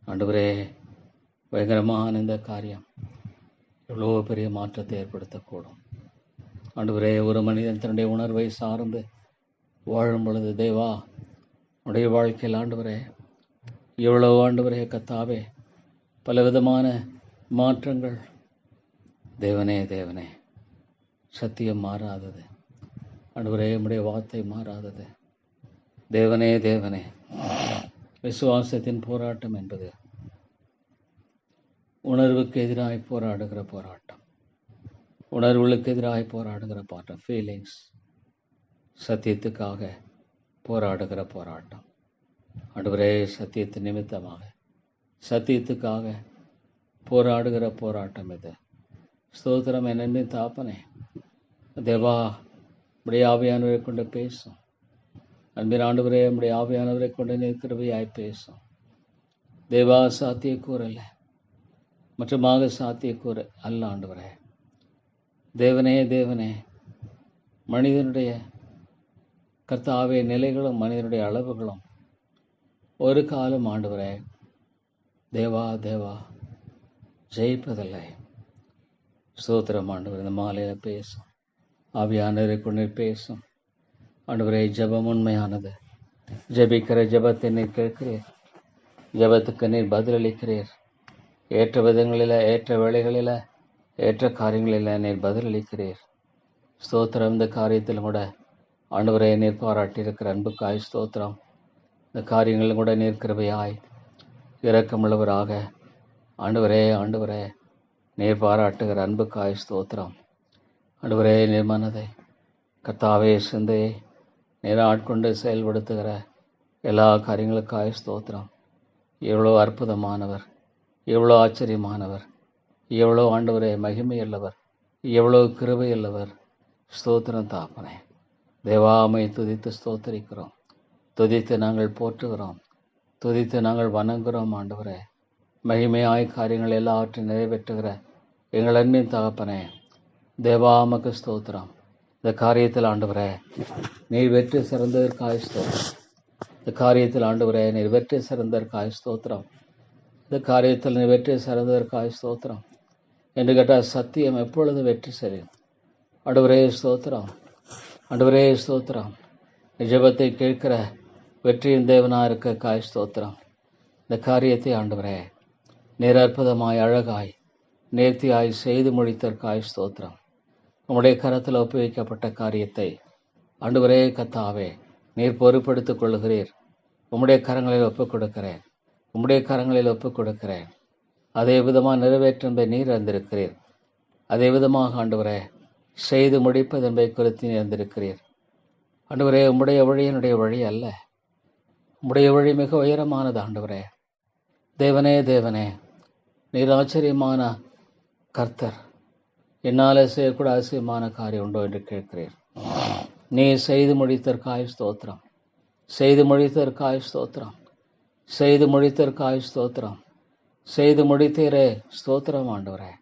ஆண்டவரே. பயங்கரமான இந்த காரியம் எவ்வளோ பெரிய மாற்றத்தை ஏற்படுத்தக்கூடும் ஆண்டவரே. ஒரு மனிதன் தன்னுடைய உணர்வை சார்ந்து வாழும் பொழுது தேவா உடைய வாழ்க்கையில் ஆண்டவரே எவ்வளோ ஆண்டவரே கர்த்தாவே பலவிதமான மாற்றங்கள். தேவனே தேவனே, சத்தியம் மாறாதது ஆண்டவரே, உம்முடைய வார்த்தை மாறாதது. தேவனே தேவனே, விசுவாசத்தின் போராட்டம் என்பது உணர்வுக்கு எதிராக போராடுகிற போராட்டம், உணர்வுகளுக்கு எதிராக போராடுகிற போராட்டம், ஃபீலிங்ஸ். சத்தியத்துக்காக போராடுகிற போராட்டம் ஆண்டவரே. சத்தியத்தின் நிமித்தமாக சத்தியத்துக்காக போராடுகிற போராட்டம் இது. ஸ்தோத்திரம். என்னென்னு தாப்பனே தேவா, உடைய ஆவியானவரை கொண்டு பேசும். அன்பின் ஆண்டவரே, உடைய ஆவியானவரை கொண்டு நீர் கிருபையாய் பேசும். தேவா, சாத்தியக்கூறல்ல, மற்றமாக சாத்தியக்கூறு அல்ல ஆண்டவரே. தேவனே தேவனே, மனிதனுடைய கர்த்தாவே நிலைகளும் மனிதனுடைய அளவுகளும் ஒரு காலம் ஆண்டவரே தேவா தேவா ஜெயிப்பதில்லை. ஸ்தோத்திரம் ஆண்டவர். இந்த மாலையில் பேசும், ஆவியானவரை கொண்டு பேசும் ஆண்டவரே. ஜெபம் உண்மையானது. ஜெபிக்கிற ஜெபத்தை நீர் கேட்கிறீர், ஜெபத்துக்கு நீர் பதிலளிக்கிறீர். ஏற்ற விதங்களில், ஏற்ற வேளைகளில், ஏற்ற காரியங்களில் நீர் பதிலளிக்கிறீர். ஸ்தோத்திரம். இந்த காரியத்தில் கூட ஆண்டவரே நீர் பாராட்டியிருக்கிற அன்புக்காய் ஸ்தோத்திரம். இந்த காரியங்களில் கூட நீர் கிருபையாய் இரக்கமுள்ளவராக ஆண்டவரே ஆண்டவரே நீர் பாராட்டுகிற அன்புக்காய் ஸ்தோத்திரம். ஆண்டவரே நீர் மனதை கர்த்தாவே சிந்தையை நீர் ஆட்கொண்டு செயல்படுத்துகிற எல்லா காரியங்களுக்காய் ஸ்தோத்திரம். எவ்வளோ அற்புதமானவர், எவ்வளோ ஆச்சரியமானவர், எவ்வளோ ஆண்டவரே மகிமையுள்ளவர், எவ்வளோ கிருபையுள்ளவர். ஸ்தோத்திரம் தாப்பனே. தேவாமை துதித்து ஸ்தோத்தரிக்கிறோம், துதித்து நாங்கள் போற்றுகிறோம், துதித்து நாங்கள் வணங்குகிறோம் ஆண்டவரே. மகிமையாய் காரியங்கள் எல்லாவற்றையும் நிறைவேற்றுகிற எங்கள் அன்பின் தகப்பனே, தேவாமக்கு ஸ்தோத்திரம். இந்த காரியத்தில் ஆண்டவரே நீர் வெற்றி சிறந்ததற்காய் ஸ்தோத்திரம். இந்த காரியத்தில் ஆண்டவரே நீர் வெற்றி சிறந்ததற்காய் ஸ்தோத்திரம். இந்த காரியத்தில் நீர் வெற்றி சிறந்ததற்காய் ஸ்தோத்திரம். என்று கேட்டால் சத்தியம் எப்பொழுது வெற்றி செய்யும். ஆண்டவரே ஸ்தோத்திரம், ஆண்டவரே ஸ்தோத்திரம். ஜெபத்தை கேட்கிற வெற்றியின் தேவனாக இருக்க காய் ஸ்தோத்திரம். இந்த காரியத்தை ஆண்டவரே நீர் அற்புதமாய் அழகாய் நேர்த்தியாய் செய்து முடித்தற்காய் ஸ்தோத்திரம். உம்முடைய கரத்தில் ஒப்புவிக்கப்பட்ட காரியத்தை ஆண்டவரே கர்த்தாவே நீர் பொறுப்படுத்திக் கொள்கிறீர். உம்முடைய கரங்களில் ஒப்புக் கொடுக்கிறேன், உம்முடைய கரங்களில் ஒப்புக் கொடுக்கிறேன். அதே விதமாக நிறைவேற்றென்பதை நீர் அறிந்திருக்கிறீர். அதே விதமாக ஆண்டவரே செய்து முடிப்பதென்பதை குறித்து நீர் அறிந்திருக்கிறீர். ஆண்டவரே உம்முடைய வழி என்னுடைய வழி அல்ல, உம்முடைய வழி மிக உயரமானது ஆண்டவரே. தேவனே தேவனே, நீர் ஆச்சரியமான கர்த்தர். என்னால் செய்யக்கூட அதிசயமான காரியம் உண்டோ என்று கேட்கிறீர். நீ செய்து முடித்தற்காய் ஸ்தோத்திரம், செய்து முடித்தற்காய் ஸ்தோத்திரம், செய்து முடித்தற்காய் ஸ்தோத்திரம், செய்து முடித்தீரே ஸ்தோத்திரம் ஆண்டவரே.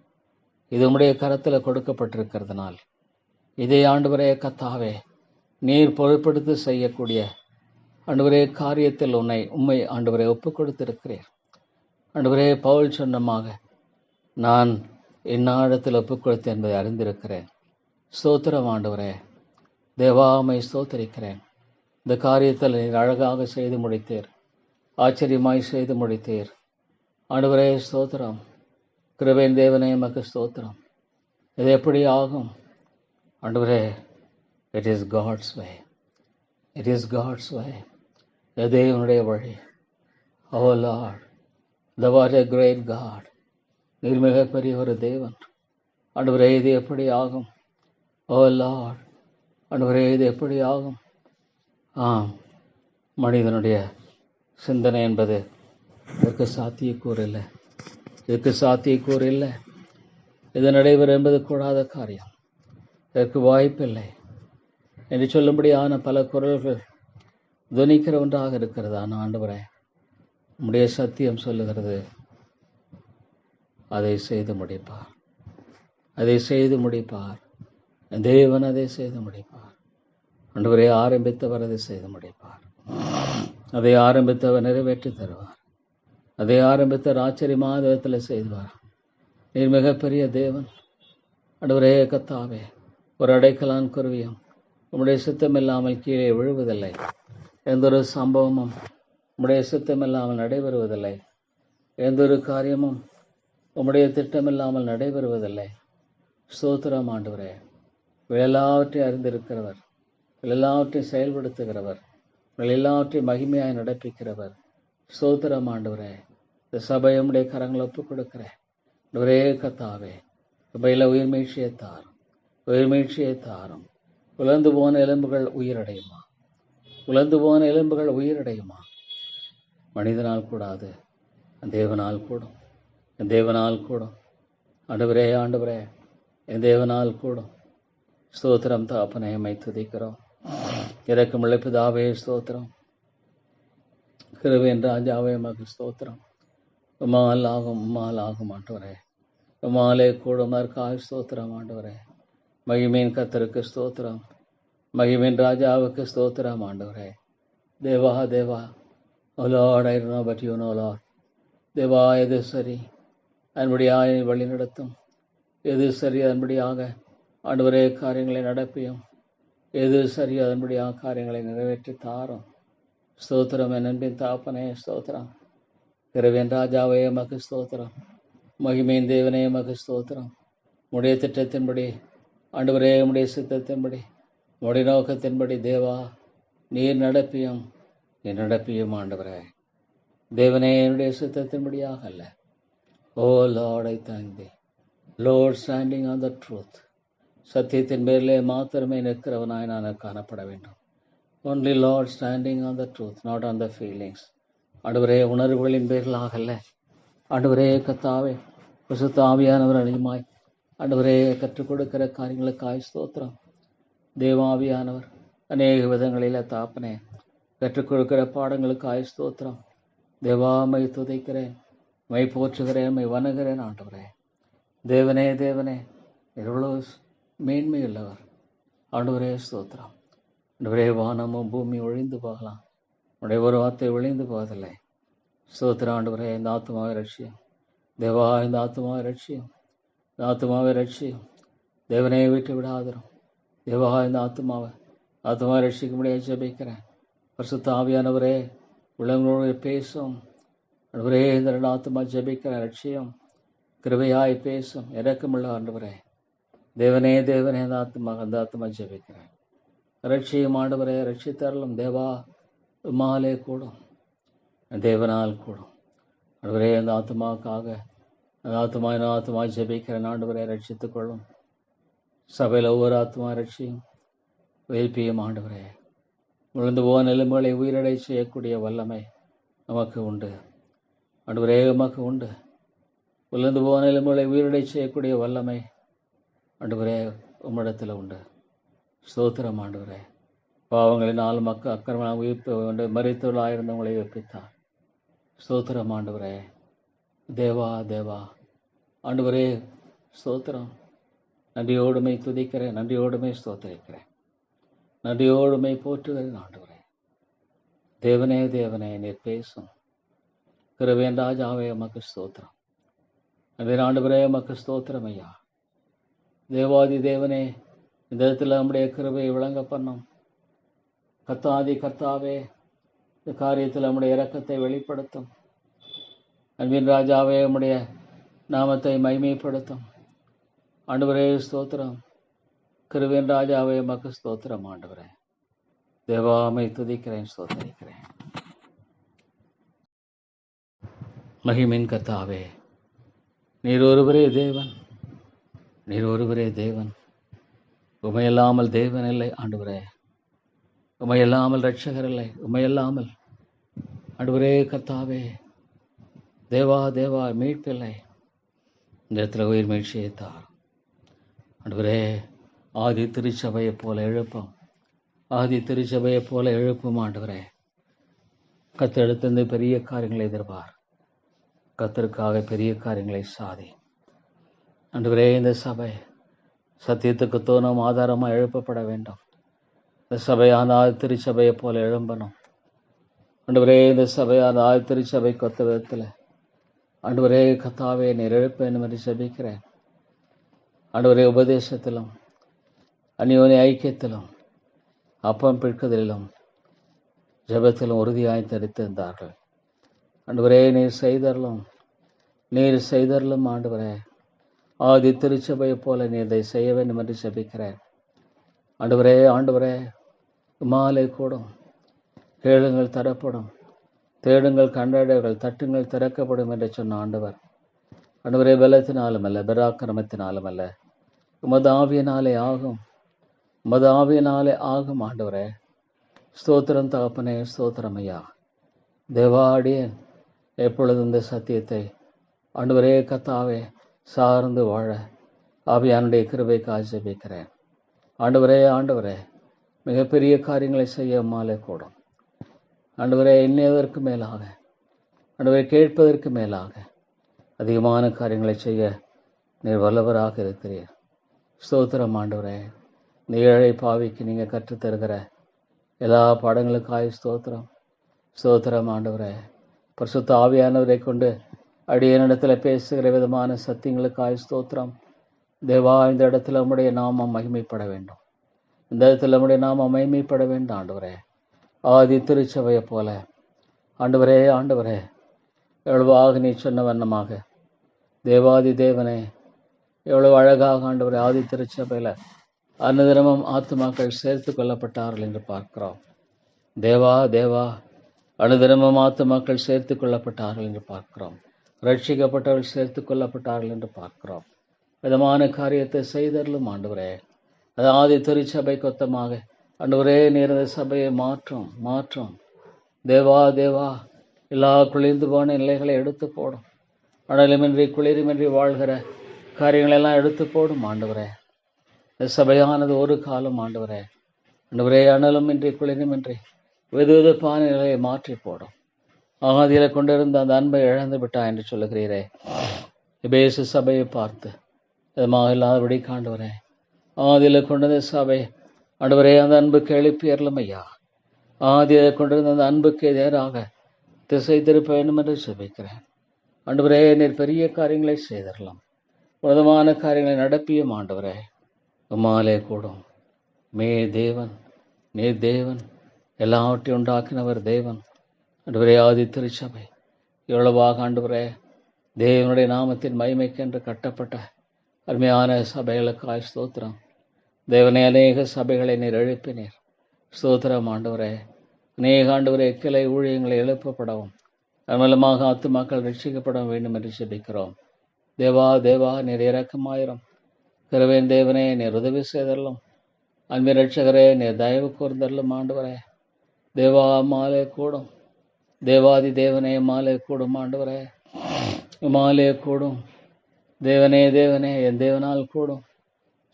இது உம்முடைய கரத்தில் கொடுக்கப்பட்டிருக்கிறதுனால் இதை ஆண்டவரே கர்த்தாவே நீர் பொறுப்படுத்தி செய்யக்கூடிய ஆண்டவரே காரியத்தில் உம்மை ஆண்டவரே ஒப்புக் கொடுத்திருக்கிறீர். ஆண்டவரே பவுல் சொன்னமாக நான் இந்நாடத்தில் ஒப்புக் கொடுத்தேன் என்பதை அறிந்திருக்கிறேன். ஸ்தோத்திரம் ஆண்டவரே. தேவாமை ஸ்தோத்தரிக்கிறேன். இந்த காரியத்தில் நீர் அழகாக செய்து முடித்தீர். ஆச்சரியமாய் செய்து முடித்தீர். ஆண்டவரே ஸ்தோத்திரம். கிருபையின் தேவனே உமக்கு ஸ்தோத்திரம். இது எப்படி ஆகும் ஆண்டவரே? It is God's way. It is God's way. இது தேவனுடைய வழி. O Lord, the what a great God. நீர் மிகப்பெரிய ஒரு தேவன். ஆண்டவரே இது எப்படி ஆகும்? ஓ லார்ட், ஆண்டவரே இது எப்படி ஆகும்? ஆம், மனிதனுடைய சிந்தனை என்பது இதற்கு சாத்தியக்கூறு இல்லை. இதற்கு சாத்தியக்கூறு இல்லை. இது நடைபெறும் என்பது கூடாத காரியம். இதற்கு வாய்ப்பில்லை என்று சொல்லும்படியான பல குரல்கள் துணிக்கிற ஒன்றாக இருக்கிறது. ஆனால் ஆண்டவரே, உம்முடைய சத்தியம் சொல்லுகிறது, அதை செய்து முடிப்பார். அதை செய்து முடிப்பார். தேவன் அதை செய்து முடிப்பார். ஆண்டவரே, ஆரம்பித்தவர் அதை செய்து முடிப்பார். அதை ஆரம்பித்தவர் நிறைவேற்றி தருவார். அதை ஆரம்பித்த ஆச்சரியமான விதத்தில் செய்வார். நீர் மிகப்பெரிய தேவன். ஆண்டவரே கர்த்தாவே, ஒரு அடைக்கலான் குருவியும் உம்முடைய சித்தம் இல்லாமல் கீழே விழுவதில்லை. எந்த ஒரு சம்பவமும் உம்முடைய சித்தம் இல்லாமல் நடைபெறுவதில்லை. எந்த ஒரு காரியமும் உம்முடைய திட்டம் இல்லாமல் நடைபெறுவதில்லை. ஸ்தோத்திரம் ஆண்டவரே. எல்லாவற்றையும் அறிந்திருக்கிறவர், எல்லாவற்றையும் செயல்படுத்துகிறவர், எல்லாவற்றையும் மகிமையாய் நடப்பிக்கிறவர். ஸ்தோத்திரம் ஆண்டவரே. இந்த சபையை உம்முடைய கரங்களை ஒப்புக் கொடுக்கிறேன். ஒரே கர்த்தாவே, சபையில் உயிர்மீழ்ச்சியை தாரும். உயிர்மீழ்ச்சியை தாரும். உலர்ந்து போன எலும்புகள் உயிரடையுமா? உலர்ந்து போன எலும்புகள் உயிரடையுமா? மனிதனால் கூடாது, தேவனால் கூடும். என் தேவனால் கூடும். ஆண்டவரே, ஆண்டவரே, என் தேவனால் கூடும். ஸ்தோத்திரம் தாப்பனை உம்மை துதிக்கிறோம். இரக்கமுள்ள பிதாவே ஸ்தோத்திரம். கிருபையின் ராஜாவே உமக்கு ஸ்தோத்திரம். உம்மால் ஆகும், உம்மால் ஆகும் ஆண்டவரே. உம்மாலே கூடும். அதற்காக ஸ்தோத்திரம் ஆண்டவரே. மகிமையின் கர்த்தருக்கு ஸ்தோத்திரம். மகிமையின் ராஜாவுக்கு ஸ்தோத்திரம் ஆண்டவரே. தேவா தேவா, O Lord, I know but you know Lord. தேவா, எது சரி அதன்படியாக வழி நடத்தும். எது சரி அதன்படியாக ஆண்டவரே காரியங்களை நடப்பியும். எது சரி அதன்படியாக காரியங்களை நிறைவேற்றி தாரும். ஸ்தோத்திரம் என் அன்பின் தாப்பனே ஸ்தோத்திரம். கிருபையின் ராஜாவே உமக்கு ஸ்தோத்திரம். மகிமையின் தேவனே உமக்கு ஸ்தோத்திரம். உடைய திட்டத்தின்படி ஆண்டவரே, உடைய சித்தத்தின்படி, உடைய நோக்கத்தின்படி தேவா நீர் நடப்பியும். நீர் நடப்பியும் ஆண்டவரே. தேவனே, என்னுடைய சித்தத்தின்படியாக அல்ல. O Lord, I thank the Lord standing on the truth. சத்தியத்தின் பேரிலே மாத்திரமே நிற்கிறவனாய் நான் காணப்பட வேண்டும். Only Lord standing on the truth, not on the feelings. ஆண்டவரே, உணர்வுகளின் பேர்களாக அல்ல. ஆண்டவரே கர்த்தாவே, பரிசுத்த ஆவியானவர் அதிகமாய் ஆண்டவரே கற்றுக் கொடுக்கிற காரியங்களுக்காய் ஸ்தோத்திரம். தேவாவியானவர் அநேக விதங்களில் தாப்பனே கற்றுக் கொடுக்கிற பாடங்களுக்காய் ஸ்தோத்திரம். தேவாமை துதைக்கிறேன், மை போற்றுகிறேன், மை வணங்குகிறேன் ஆண்டவரே. தேவனே தேவனே, எவ்வளோ மேன்மையுள்ளவர். ஆண்டவரே ஸ்தோத்திரம். ஆண்டவரே, வானமும் பூமி ஒழிந்து போகலாம், உடைய ஒரு வார்த்தை ஒழிந்து போவதில்லை. ஸ்தோத்திரம் ஆண்டவரே. இந்த ஆத்மாவை ரட்சியம் தேவா, இந்த ஆத்மாவை ரட்சியம், இந்த ஆத்மாவை ரட்சியம். தேவனே விட்டு விடாதிரும் தேவா. இந்த ஆத்மாவை ரட்சிக்க முடியாது ஜெபிக்கிறேன். பரிசுத்த ஆவியானவரே, உள்ளங்களோடு பேசும் ஆண்டவரே. இந்த ரெண்டு ஆத்மா ஜெபிக்கிற ரட்சியம், கிருபையாய் பேசும் இரக்கமுள்ள ஆண்டவரே. தேவனே தேவனே, அந்த ஆத்மா ஜெபிக்கிறேன். ரட்சியும் ஆண்டவரே, ரட்சித்தரலும் தேவா. உம்மாலே கூடும், தேவனால் கூடும் ஆண்டவரே. அந்த ஆத்மாவுக்காக அந்த ஆத்மா ஜெபிக்கிறேன் ஆண்டவரே. ரட்சித்துக் கொள்ளும். சபையில் ஒவ்வொரு ஆத்மா ரட்சியும் வைப்பியும் ஆண்டவரே. விழுந்து போன எலும்புகளை உயிரடை செய்யக்கூடிய வல்லமை நமக்கு உண்டு ஆண்டவரே. உமக்கு உண்டு. விழுந்து போன எலும்புகளை உயிரடை செய்யக்கூடிய வல்லமை ஆண்டவரே உம்மிடத்தில் உண்டு. ஸ்தோத்திரம் ஆண்டவரே. பாவங்களினால் மக்கள் அக்கிரமம் உயிர்ப்பு மரித்தவர்களாயிருந்தவங்களை வைப்பித்தார். ஸ்தோத்திரம் ஆண்டவரே. தேவா தேவா ஆண்டவரே ஸ்தோத்திரம். நன்றியோடுமை துதிக்கிறேன், நன்றியோடுமை ஸ்தோத்திரிக்கிறேன், நன்றியோடுமை போற்றுகிறேன் ஆண்டவரே. தேவனே தேவனே, நீர் பேசும். கிருபையின் ராஜாவே உமக்கு ஸ்தோத்திரம். நன்றி ஆண்டவரே, உமக்கு ஸ்தோத்திரம் ஐயா. தேவாதி தேவனே, இந்த இடத்துல நம்முடைய கிருபையை விளங்க பண்ணும். கர்த்தாதி கர்த்தாவே, இந்த காரியத்தில் நம்முடைய இரக்கத்தை வெளிப்படுத்தும். அன்பின் ராஜாவே, நம்முடைய நாமத்தை மகிமைப்படுத்தும். ஆண்டவரே ஸ்தோத்திரம். கிருபையின் ராஜாவே மக்கு ஸ்தோத்திரம். ஆண்டவரே தேவாமை துதிக்கிறேன், ஸ்தோத்தரிக்கிறேன். மகிமின் கர்த்தாவே, நீர் ஒருவரே தேவன், நீர் ஒருவரே தேவன். உமையல்லாமல் தேவன் இல்லை ஆண்டவரே. உமையல்லாமல் ரட்சகர் இல்லை. உமையல்லாமல் ஆண்டவரே கர்த்தாவே, தேவா தேவா மீட்பில்லை. இந்த இடத்துல உயிர் மீழ்ச்சியை தார் ஆண்டவரே. ஆதி திருச்சபையை போல எழுப்பும், ஆதி திருச்சபையை போல எழுப்பும் ஆண்டவரே. கத்தெடுத்திருந்து பெரிய காரியங்களை எதிர்பார். கத்தருக்காக பெரிய காரியங்களை சாதி ஆண்டவரே. இந்த சபை சத்தியத்துக்கு தோணும் ஆதாரமாக எழுப்பப்பட வேண்டும். இந்த சபையான ஆதி திருச்சபையை போல எழும்பணும் ஆண்டவரே. இந்த சபையான ஆதி திருச்சபை கொத்த விதத்தில் ஆண்டவரே கத்தாவே நீர் எழுப்பேன் என்று ஜெபிக்கிறேன். ஆண்டவரே, உபதேசத்திலும் அந்யோன்ய ஐக்கியத்திலும் அப்பம் பிற்குதலிலும் ஜெபத்திலும் உறுதியாய் தரித்திருந்தார்கள். ஆண்டவரே நீர் செய்தரலும், நீர் செய்தரலும் ஆண்டவரே. ஆதி திருச்சபையை போல நீர் இதை செய்ய வேண்டும் என்று ஜெபிக்கிறேன். ஆண்டவரே ஆண்டவரே, மாலை கூடும், கேளுங்கள் தரப்படும், தேடுங்கள் கண்டடைகள், தட்டுங்கள் திறக்கப்படும் என்று சொன்ன ஆண்டவர். ஆண்டவரே, பலத்தினாலும் அல்ல, பராக்கிரமத்தினாலும் அல்ல, உமது ஆவியினாலே ஆகும், உமது ஆவியினாலே ஆகும் ஆண்டவரே. ஸ்தோத்திரம் தகப்பனே, ஸ்தோத்திரம் ஐயா. தேவாடியன் எப்பொழுது இந்த சத்தியத்தை ஆண்டவரே கத்தாவே சார்ந்து வாழ ஆவியானுடைய கிருபைக்காக ஜெபிக்கிறேன். ஆண்டவரே ஆண்டவரே, மிகப்பெரிய காரியங்களை செய்ய மாலை கூடும் ஆண்டவரே. எண்ணியதற்கு மேலாக ஆண்டவரை கேட்பதற்கு மேலாக அதிகமான காரியங்களை செய்ய நீர் வல்லவராக இருக்கிறீர். ஸ்தோத்திரம் ஆண்டவரே. இந்த ஏழை பாவிக்கு நீங்கள் கற்றுத்தருகிற எல்லா பாடங்களுக்காய் ஸ்தோத்திரம், ஸ்தோத்திரம் ஆண்டவரே. பரிசுத்த ஆவியானவரை கொண்டு அடியனிடத்தில் பேசுகிற விதமான சத்தியங்களுக்காய் ஸ்தோத்திரம். தேவா, இந்த இடத்துல நம்முடைய நாமம் மகிமைப்பட வேண்டும். இந்த இடத்துல நம்முடைய நாமம் மகிமைப்பட வேண்டும் ஆண்டவரே. ஆதி திருச்சபையை போல ஆண்டவரே ஆண்டவரே, எவ்வளவாக நீ சொன்ன வண்ணமாக தேவாதி தேவனே, எவ்வளவு அழகாக ஆண்டவரே ஆதி திருச்சபையில் அன்னதினமும் ஆத்துமாக்கள் சேர்த்து கொள்ளப்பட்டார்கள் என்று பார்க்கிறோம். தேவா தேவா, அனுதினமும் ஆத்துமாக்கள் சேர்த்து கொள்ளப்பட்டார்கள் என்று பார்க்கிறோம். ரட்சிக்கப்பட்டவர்கள் சேர்த்து கொள்ளப்பட்டார்கள் என்று பார்க்கிறோம். விதமான காரியத்தை செய்தரலும் ஆண்டவரே. அது ஆதி திருச்சபை கொத்தமாக ஆண்டவரே நீர் சபையை மாற்றும் மாற்றும். தேவா தேவா, எல்லா குளிர்ந்து போன நிலைகளை எடுத்து போடும். அனலுமின்றி குளிருமின்றி வாழ்கிற காரியங்களெல்லாம் எடுத்து போடும் ஆண்டவரே. இந்த சபையானது ஒரு காலம் ஆண்டவரே ஆண்டவரே அனலுமின்றி குளிருமின்றி வெதுவெதுப்பான நிலையை மாற்றி போடும். ஆதியில் கொண்டிருந்த அந்த அன்பை இழந்து விட்டா என்று சொல்லுகிறீரே. எபேசு சபையை பார்த்து விதமாக இல்லாதபடி காண்டவரே, ஆதியில் கொண்டிருந்த சபை ஆண்டவரே அந்த அன்புக்கு எழுப்பி அருளும் ஐயா. ஆதியில் கொண்டிருந்த அந்த அன்புக்கு எதிராக திசை திருப்ப வேண்டும் என்று ஜெபிக்கிறேன். ஆண்டவரே, நீர் பெரிய காரியங்களை செய்தரலாம், உன்னதமான காரியங்களை நடப்பியும் ஆண்டவரே. உம்மாலே கூடும். மே தேவன், நீர் தேவன், எல்லாவற்றையும் உண்டாக்கினவர் தேவன். ஆண்டவரே, ஆதி திருச்சபை எவ்வளவாக ஆண்டவரே தேவனுடைய நாமத்தின் மகிமைக்கென்று கட்டப்பட்ட அருமையான சபைகளுக்காய் ஸ்தோத்திரம். தேவனை அநேக சபைகளை நீர் எழுப்பினீர். ஸ்தோத்திரம் ஆண்டவரே. அநேக ஆண்டவரே கிளை ஊழியங்களை எழுப்பப்படவும் மூலமாக ஆத்துமாக்கள் ரட்சிக்கப்பட வேண்டும் என்று ஜெபிக்கிறோம். தேவா தேவா, நீர் இரக்கமாயிரும். கிருபையின் தேவனே, நீர் உதவி செய்தரலும். அன்பின் ரட்சகரே, நீர் தயவு கூர்ந்தரலும் ஆண்டவரே. தேவா மாலே கூடும். தேவாதி தேவனே மாலே கூடும் ஆண்டவரே. மாலே கூடும். தேவனே தேவனே, என் தேவனால் கூடும்.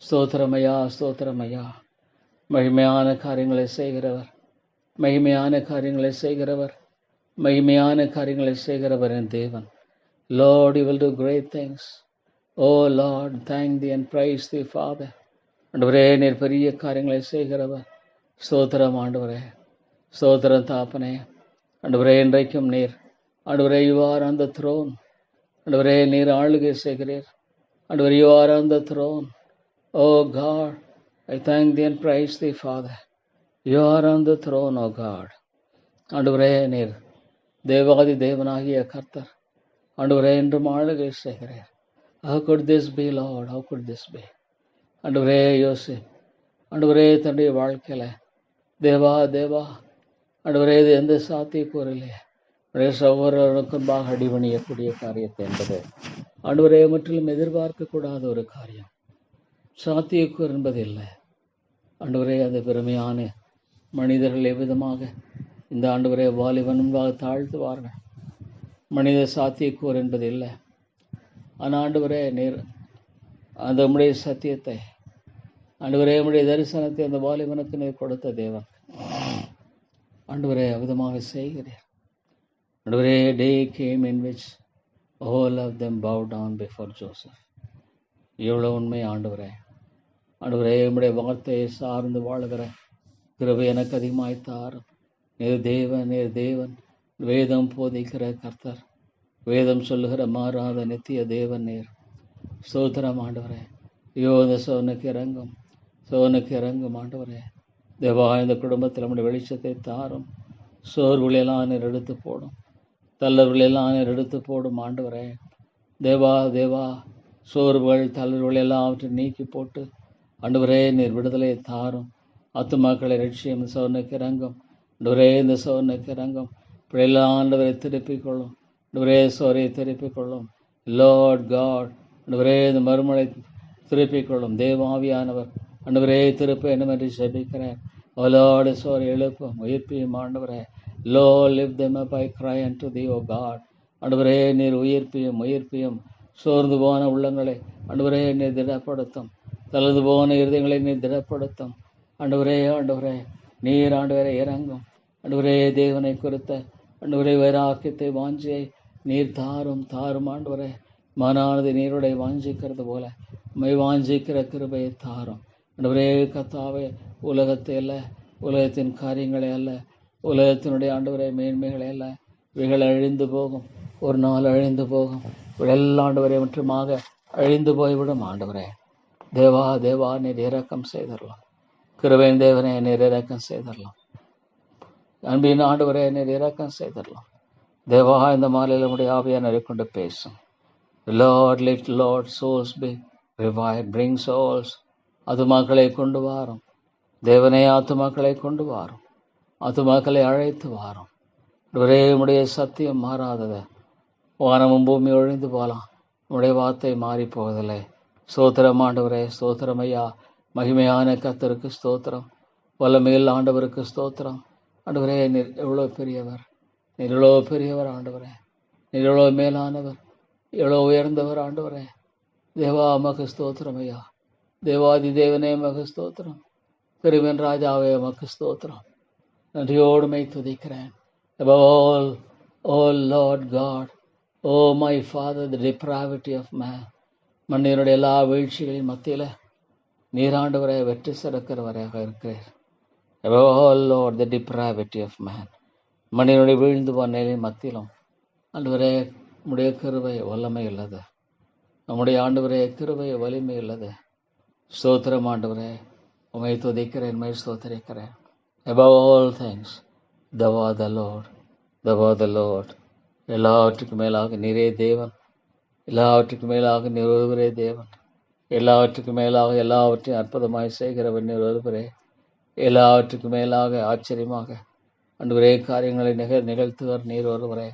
ஸ்தோத்திரமையா ஸ்தோத்திரமையா. மகிமையான காரியங்களை செய்கிறவர், மகிமையான காரியங்களை செய்கிறவர், மகிமையான காரியங்களை செய்கிறவர் என் தேவன். Lord, you will do great things. Oh Lord, thank thee and praise thee, Father. ஆண்டவரே, நீர் பெரிய காரியங்களை செய்கிறவர். ஸ்தோத்திரம் ஆண்டவரே, ஸ்தோத்திரம் தாப்பனே. ஆண்டவரே, இன்றைக்கும் நீர் ஆண்டவரே you are on the throne. ஆண்டவரே, நீர் ஆளுகை செய்கிறீர். ஆண்டவரே, you are on the throne. Oh God, I thank thee and praise thee, Father. You are on the throne, oh God. ஆண்டவரே, நீர் தேவாதி தேவனாகிய கர்த்தர். ஆண்டவரே, என்றும் ஆளுகை செய்கிறேன். How could this be, Lord? How could this be? ஆண்டவரே, ஆண்டவரே, தன்னுடைய வாழ்க்கையில தேவா தேவா ஆண்டவரே, இது எந்த சாத்தியக்கூறில்லையே சகோதரனுக்குன்பாக அடிபணியக்கூடிய காரியத்தை என்பது ஆண்டவரே முற்றிலும் எதிர்பார்க்கக்கூடாத ஒரு காரியம். சாத்தியக்கூறு என்பது இல்லை. ஆண்டவரே, அந்த பெருமையான மனிதர்கள் எவ்விதமாக இந்த ஆண்டவரே வாலிபன் முன்பாக தாழ்த்துவார்கள். மனித சாத்தியக்கூறு என்பது இல்லை. ஆனால் ஆண்டவரே, நீர் அந்த உம்முடைய சத்தியத்தை, ஆண்டவரே உம்முடைய தரிசனத்தை அந்த வாலிபனுக்கு நீர் கொடுத்த தேவன். ஆண்டவரே, அவ்விதமாக செய்கிறீர். ஆண்டவரே, day came in which all of them bowed down before Joseph. எவ்வளவு உண்மை ஆண்டவரே. ஆண்டவரே, உம்முடைய வார்த்தையை சார்ந்து வாழுகிற கிருபை எனக்கு அதிகமாய் தாரும். நீர் தேவன், வேதம் போதிக்கிற கர்த்தர், வேதம் சொல்லுகிற மாறாத நித்திய தேவன் நீர். ஸ்தோத்திரம் ஆண்டவரே. ஐயோ, இந்த சோனுக்கு இறங்கும் ஆண்டவரே. தேவா, இந்த குடும்பத்தில் நம்முடைய வெளிச்சத்தை தாரும். சோர்வுகளெல்லாம் நீர் எடுத்து போடும், தளர்வுகளெல்லாம் நீர் எடுத்து போடும் ஆண்டவரே. தேவா, சோர்வுகள் தளர்வுகள் எல்லாவற்றையும் நீக்கி போட்டு ஆண்டவரே, நீர் விடுதலை தாரும். ஆத்துமாக்களை ரட்சியம். சோனுக்கு இறங்கும் ஆண்டவரே, இந்த சோனுக்கு இறங்கும். இப்படியெல்லாம் ஆண்டவரை திருப்பிக் கொள்ளும் ஆண்டவரே, சோரை திருப்பிக் கொள்ளும். லார்ட் காட், ஆண்டவரே, இந்த மறுமலை திருப்பிக் கொள்ளும். தேவாவியானவர் ஆண்டவரே திருப்ப வேண்டும் என்று ஜெபிக்கிறேன். O Lord, சோரை எழுப்பும், உயிர்ப்பியும் ஆண்டவரே. Lord, lift them up, I cry unto thee, O God. ஆண்டவரே, நீர் உயிர்ப்பியும் சோர்ந்து போன உள்ளங்களை ஆண்டவரே நீர் திடப்படுத்தும். தளர்ந்து போன இருதயங்களை நீர் திடப்படுத்தும். ஆண்டவரே, நீர் ஆண்டவரே இறங்கும். ஆண்டவரே, தேவனை குறித்த ஆண்டவரே வைராக்கியத்தை வாஞ்சியை நீர் தாரும் ஆண்டவரே. மனானது நீருடைய வாஞ்சிக்கிறது போல மை வாஞ்சிக்கிற கிருபையை தாரும் ஆண்டவரே. கர்த்தாவே, உலகத்தை அல்ல, உலகத்தின் காரியங்களே அல்ல, உலகத்தினுடைய ஆண்டவரே மேன்மைகளே அல்ல, இவைகள் அழிந்து போகும், ஒரு நாள் அழிந்து போகும். இவையெல்லாம் ஆண்டவரே முற்றுமாக அழிந்து போய்விடும் ஆண்டவரே. தேவா, நீர் இரக்கம் செய்தரலாம். கிருபையின் தேவனே, நீர் இரக்கம் செய்தரலாம். அன்பின் ஆண்டவரே, நீர் இரக்கம் செய்தரலாம். தேவா, இந்த மாலையில் நம்முடைய ஆவியானவரை கொண்டு பேசும். Lord, souls be revived, bring souls. ஆத்துமாக்களை கொண்டு வாரும் தேவனே, ஆத்துமாக்களை கொண்டு வாரும், ஆத்துமாக்களை அழைத்து வாரும். ஒரே உடைய சத்தியம் மாறாதது. வானமும் பூமி ஒழிந்து போகலாம், உடைய வார்த்தை மாறி போவதில்லை. ஸ்தோத்திரம் ஆண்டவரே, ஸ்தோத்திரம் ஐயா. மகிமையான கர்த்தருக்கு ஸ்தோத்திரம், வல்லமையில் ஆண்டவருக்கு ஸ்தோத்திரம். ஆண்டவரே, நீர் எவ்வளோ பெரியவர் ஆண்டவரே. நீர் எவ்வளோ மேலானவர், எவ்வளோ உயர்ந்தவர் ஆண்டவரே. தேவா, மக ஸ்தோத்திரம் ஐயா. தேவாதி தேவனே, மக ஸ்தோத்திரம். பெருவன் ராஜாவே, மக ஸ்தோத்திரம். நன்றியோடு மை துதிக்கிறேன். Above all, oh Lord God, oh my Father, the depravity of man. மனிதனுடைய எல்லா வீழ்ச்சிகளின் மத்தியில் நீராண்டவரை வெற்றி சிறக்கிறவராக இருக்கிறார். Above all, Lord, the depravity of man. மனிதனுடைய வீழ்ந்து போன நிலையின் மத்தியிலும் ஆண்டவரே, நம்முடைய கிருபை வல்லமை உள்ளது. நம்முடைய ஆண்டவரே கிருபை வலிமை உள்ளது. ஸ்தோத்திரம் ஆண்டவரே, உம்மை துதிக்கிறேன், உம்மை ஸ்தோத்திரிக்கிறேன். Above all things, thou art the Lord. எல்லாவற்றுக்கும் மேலாக நீரே தேவன். எல்லாவற்றுக்கும் மேலாக நீர் ஒருவரே தேவன். எல்லாவற்றுக்கும் மேலாக எல்லாவற்றையும் அற்புதமாய் செய்கிறவர் நீர் ஒருவரே. எல்லாவற்றுக்கும் மேலாக ஆச்சரியமாக ஆண்டவரே காரியங்களை நிகழ்த்துவர் நீர் ஒருவரே.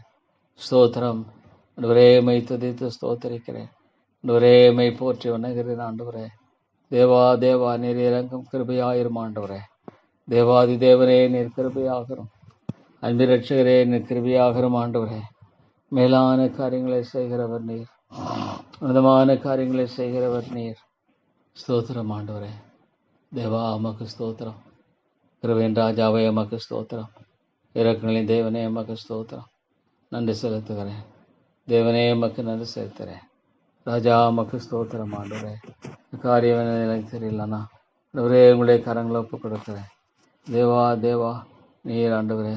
ஸ்தோத்திரம் ஆண்டவரே, மை துதித்து ஸ்தோத்திரிக்கிறேன். ஆண்டவரே, மை போற்றி வணங்குகிறேன் ஆண்டவரே. தேவா, நீர் இறங்கும், கிருபையாயிரும் ஆண்டவரே. தேவாதி தேவரே, நீர் கிருபையாகிறோம். அன்பு ரட்சகரே, நீர் கிருபையாகிறோம் ஆண்டவரே. மேலான காரியங்களை செய்கிறவர் நீர், உன்னதமான காரியங்களை செய்கிறவர் நீர். ஸ்தோத்திரம் ஆண்டவரே. தேவா, அமக்கு ஸ்தோத்திரம். கிருபையின் ராஜாவே, அமக்கு ஸ்தோத்திரம். இறக்கங்களின் தேவனே, அமக்கு ஸ்தோத்திரம். நன்றி செலுத்துகிறேன் தேவனே, அமக்கு நன்றி செலுத்துகிறேன். ராஜா, அமக்கு ஸ்தோத்திரம் ஆண்டவரே. காரியம் எனக்கு தெரியலண்ணா ஆண்டவரே, உங்களுடைய கரங்களை ஒப்பு கொடுக்கிறேன். தேவா, நீர் ஆண்டவரே.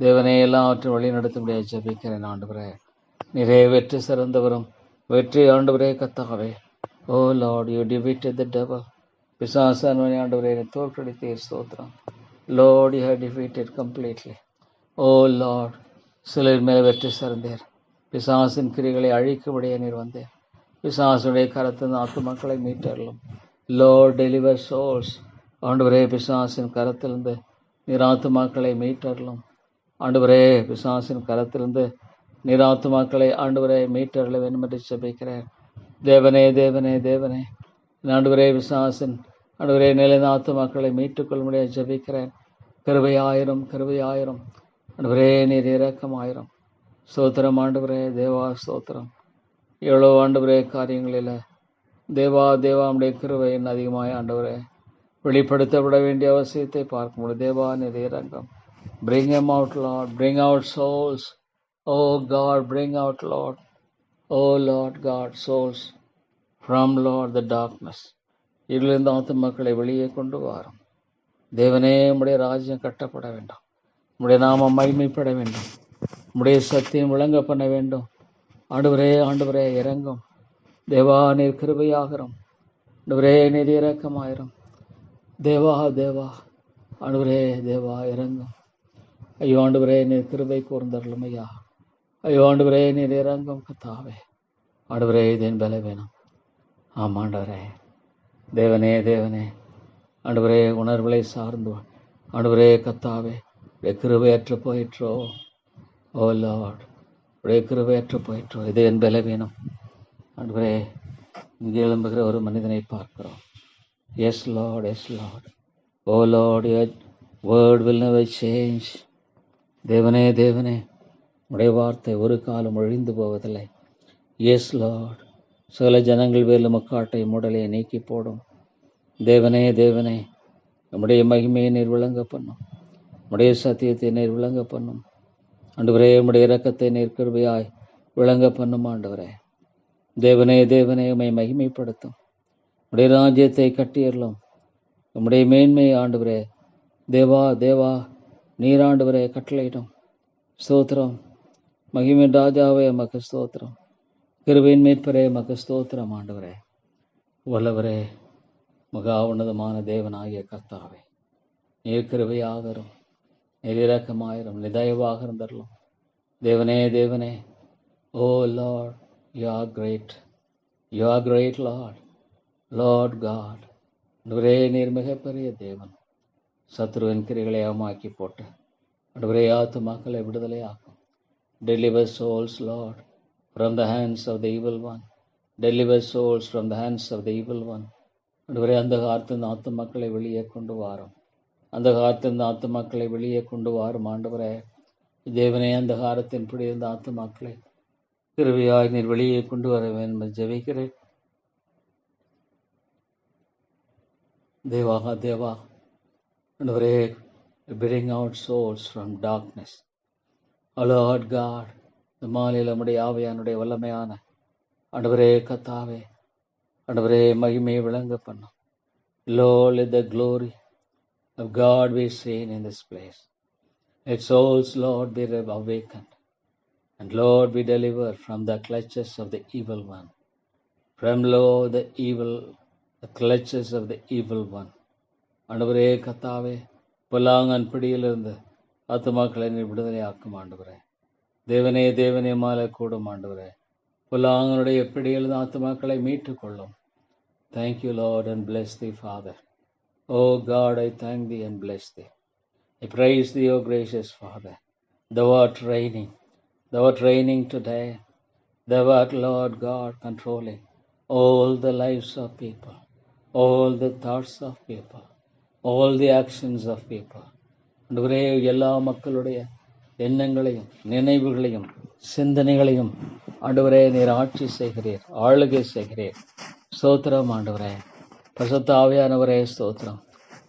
தேவனே, எல்லாவற்றும் வழி நடத்த முடியாது ஜெபிக்கிறேன் ஆண்டவரே. நீரே வெற்றி சிறந்தவரும் வெற்றி ஆண்டவரே கர்த்தாவே. O Lord, you defeated the devil. பிசாசானவனை ஆண்டவரே தோற்கடித்தீர். ஸ்தோத்திரம் Lord, you have defeated completely. O Lord, சிலர் மேல் வெற்றி சிறந்தீர். பிசாசின் கிரிகளை அழிக்கும்படியே நீர் வந்தீர். பிசாசுடைய கரத்தின் ஆத்துமக்களை மீட்டறலும். Lord deliver souls. ஆண்டவரே, பிசாசின் கரத்திலிருந்து நீர் ஆத்துமாக்களை மீட்டறலும். ஆண்டவரே, பிசாசின் கரத்திலிருந்து நீர் ஆத்துமாக்களை ஆண்டவரே மீட்டறல வேண்டும் என்று ஜெபிக்கிறேன். தேவனே தேவனே தேவனே, ஆண்டவரே, பிசாசின் ஆண்டவரே நிலைந்த ஆத்துமாக்களை மீட்டுக்கொள்ளும்படியாக ஜெபிக்கிறேன். கிருபையாயிரம் கிருபையாயிரம். ஆண்டவரே, நீர் இரக்கமாயிரம். ஸ்தோத்திரம் ஆண்டவரே, தேவா ஸ்தோத்திரம். எவ்வளோ ஆண்டவரே காரியங்களில் தேவா தேவாவுடைய கிருபையின் அதிகமாய் ஆண்டவரே வெளிப்படுத்தப்பட வேண்டிய அவசியத்தை பார்க்க முடியும். தேவா, நீர் இரக்கம். Bring them out, Lord. Bring out souls. Oh God, bring out, Lord. Oh Lord God, souls from, Lord, the darkness. இருளிருந்த ஆத்துமக்களை வெளியே கொண்டு வாரும். தேவனே, உம்முடைய ராஜ்யம் கட்டப்பட வேண்டும். உம்முடைய நாமம் மகிமைப்பட வேண்டும். உம்முடைய சத்தியம் விளங்க பண்ண வேண்டும். ஆண்டவரே ஆண்டவரே இறங்கும். தேவா, நீர் கிருபையாகிறோம். ஆண்டவரே, நீர் இரக்கமாயிரும். தேவா தேவா, ஆண்டவரே தேவா இறங்கும். ஐயோ ஆண்டவரே, நீர் கிருபை கூர்ந்தருளும் ஐயா. ஐயோ ஆண்டவரே, நீர் இறங்கும் கத்தாவே. ஆண்டவரே, இதன் பலவீனம். ஆமாண்டவரே, தேவனே தேவனே, ஆண்டவரே, உணர்வுகளை சார்ந்து ஆண்டவரே கத்தாவே, உடைய கிருபையற்று போயிற்றோ. ஓ லார்ட், உடைய கிருபையற்று போயிற்றோ. இது என் பலவீனம். ஆண்டவரே, இங்கே எழும்புகிற ஒரு மனிதனை பார்க்கிறோம். Yes Lord, yes Lord. O Lord, your word will never change. தேவனே தேவனே, உடைய வார்த்தை ஒரு காலம் ஒழிந்து போவதில்லை. Yes Lord. சில ஜனங்கள் வேலும் முக்காட்டை மூடலை நீக்கி போடும். தேவனே தேவனே, நம்முடைய மகிமையை நீர் விளங்க பண்ணும். நம்முடைய சத்தியத்தை நீர் விளங்க பண்ணும். ஆண்டவரே, உம்முடைய இரக்கத்தை நீர் கிருபையாய் விளங்க பண்ணும். ஆண்டவரே தேவனே தேவனே, உம்மை மகிமைப்படுத்தும். உம்முடைய ராஜ்யத்தை கட்டியறலும். உம்முடைய மேன்மையை ஆண்டவரே தேவா தேவா நீர் ஆண்டவரே கட்டளையிடும். ஸ்தோத்திரம். மகிமையின் ராஜாவே எமக்கு ஸ்தோத்திரம். கிருபையின் மீட்பரே எமக்கு ஸ்தோத்திரம். ஆண்டவரே வல்லவரே, மகா உன்னதமான தேவனாகிய கர்த்தாவே, நீர் கிருபையாகரும், நீர் இரக்கமாயிரும், நிதயவாக இருந்தரலும். தேவனே தேவனே, O Lord, you are great. You are great Lord. Lord God, ஆண்டவரே, நீர் மிகப்பெரிய தேவன். சத்ருவின் கிரிகளை அவமாக்கி போட்டு ஆண்டவரே ஆத்துமாக்களை விடுதலை ஆக்கும். Deliver souls, Lord, from the hands of the evil one. Deliver souls from the hands of the evil one. ஆண்டவரே, அந்த காலத்தின் ஆத்துமாக்களை வெளியே கொண்டு வாரும். அந்த காலத்தின் ஆத்துமாக்களை வெளியே கொண்டு வாரும். ஆண்டவரே தேவனே, அந்த காலத்தின் பிடிந்த ஆத்துமாக்களை கிருபையாய் நீர் வெளியே கொண்டு வர வேண்டும் ஜெபிக்கிறேன். தேவா தேவா, ஆண்டவரே, bring out souls from darkness. O Lord God, இந்த மாலையில் நம்முடைய ஆவியானுடைய வல்லமையான ஆண்டவரே கத்தாவே, ஆண்டவரே மகிமையை விளங்க பண்ணும். Lord, let the glory of God be seen in this place. Let souls, Lord, be awakened. And Lord, be delivered from the clutches of the evil one. From, Lord, the clutches of the evil one. ஆண்டவரே கத்தாவே, பொல்லாங்கன் பிடியிலிருந்து ஆத்துமாக்களை நீர் விடுதலை ஆக்கும். ஆண்டவரே தேவனே தேவனே, மாலை கூடும். ஆண்டவரே, பொல்லாங்கனுடைய பிடியிலிருந்து ஆத்துமாக்களை மீட்டுக் கொள்ளும். Thank you, Lord, and bless thee, Father. Oh God, I thank thee and bless thee. I praise thee, O gracious Father. Thou art reigning today. Thou art, Lord God, controlling all the lives of people, all the thoughts of people, all the actions of people. ஆண்டவரே, எல்லா மக்களுடைய எண்ணங்களையும் நினைவுகளையும் சிந்தனைகளையும் ஆண்டவரே நீர் ஆட்சி செய்கிறீர், ஆளுகை செய்கிறீர். ஸ்தோத்திரம் ஆண்டவரே. பரிசுத்த ஆவியானவரே ஸ்தோத்திரம்.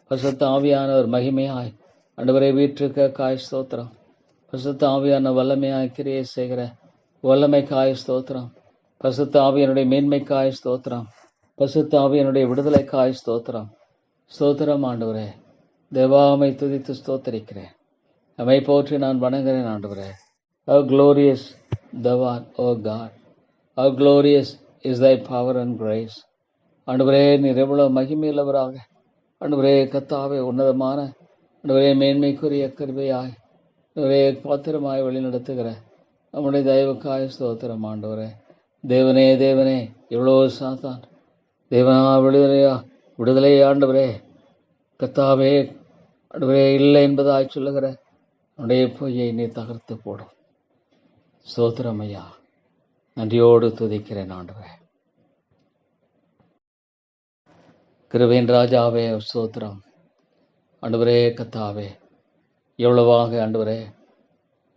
பரிசுத்த ஆவியானவர் மகிமையாய் ஆண்டவரே வீற்றிருக்காய் ஸ்தோத்திரம். பரிசுத்த ஆவியான வல்லமையாய் கிரியை செய்கிற வல்லமைக்காய் ஸ்தோத்திரம். பரிசுத்த ஆவியனுடைய மேன்மைக்காய் ஸ்தோத்திரம். பரிசுத்த ஆவியனுடைய விடுதலைக்காய் ஸ்தோத்திரம். ஸ்தோத்திரம் ஆண்டவரே. தேவாமை துதித்து ஸ்தோத்தரிக்கிறேன். அமை போற்றி நான் வணங்குகிறேன் ஆண்டவரே. How glorious thou art, O God. How glorious is thy power and grace. ஆண்டவரே, நீர் எவ்வளவு மகிமையுள்ளவராக ஆண்டவரே கத்தாவே உன்னதமான ஆண்டவரே மேன்மைக்குரிய கிருபையாய் ஒரே பாத்திரமாய் வழி நடத்துகிற நம்முடைய தயவுக்காய் ஸ்தோத்திரம் ஆண்டவரே. தேவனே தேவனே, எவ்வளோ சாத்தான் தேவனா விடுதலை ஆண்டவரே, கத்தாவே ஆண்டவரே இல்லை என்பதாய் சொல்லுகிற நம்முடைய பொய்யை நீ தகர்த்து போடும். ஸ்தோத்திரம் ஐயா, நன்றியோடு துதிக்கிறேன் ஆண்டவரே. கிருபையின் ராஜாவே ஸ்தோத்திரம் ஆண்டவரே. கத்தாவே எவ்வளவாக ஆண்டவரே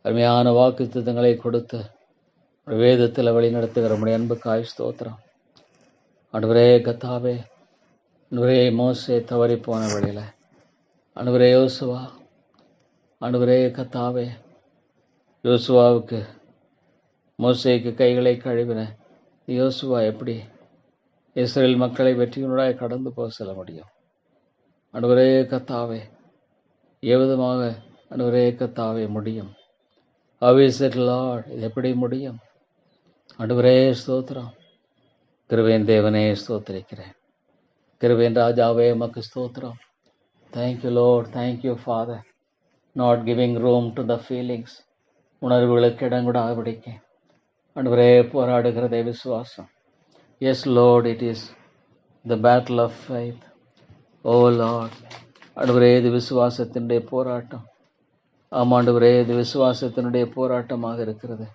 அருமையான வாக்குத்தத்தங்களை கொடுத்து வேதத்தில் வழி நடத்துகிற நம்முடைய அன்புக்காய் ஸ்தோத்திரம் ஆண்டவரே. கத்தாவே ஆண்டவரே, மோசே தவறி போன வழியில் ஆண்டவரே யோசுவா ஆண்டவரே கத்தாவே யோசுவாவுக்கு மோசேக்கு கைகளை கழுவின யோசுவா எப்படி இஸ்ரேல் மக்களை வெற்றியுடாய் கடந்து போக செல்ல முடியும்? ஆண்டவரே கத்தாவே எவ்விதமாக ஆண்டவரே கத்தாவே முடியும்? How is it, Lord? இது எப்படி முடியும்? ஆண்டவரே ஸ்தோத்திரம். கிருபையின் தேவனே ஸ்தோத்திரிக்கிறேன். கிருபையின் ராஜாவே உமக்கு ஸ்தோத்திரம். Thank you Lord, thank you Father, not giving room to the feelings. உணர்வுகளுக்கு இடங்கூடாதபடிக்க ஆண்டவரே போராடுகிறதே விசுவாசம். Yes Lord, it is the battle of faith. O Lord, ஆண்டவரே இது விசுவாசத்தினுடைய போராட்டம். ஆமாண்டவரே இது விசுவாசத்தினுடைய போராட்டமாக இருக்கிறது.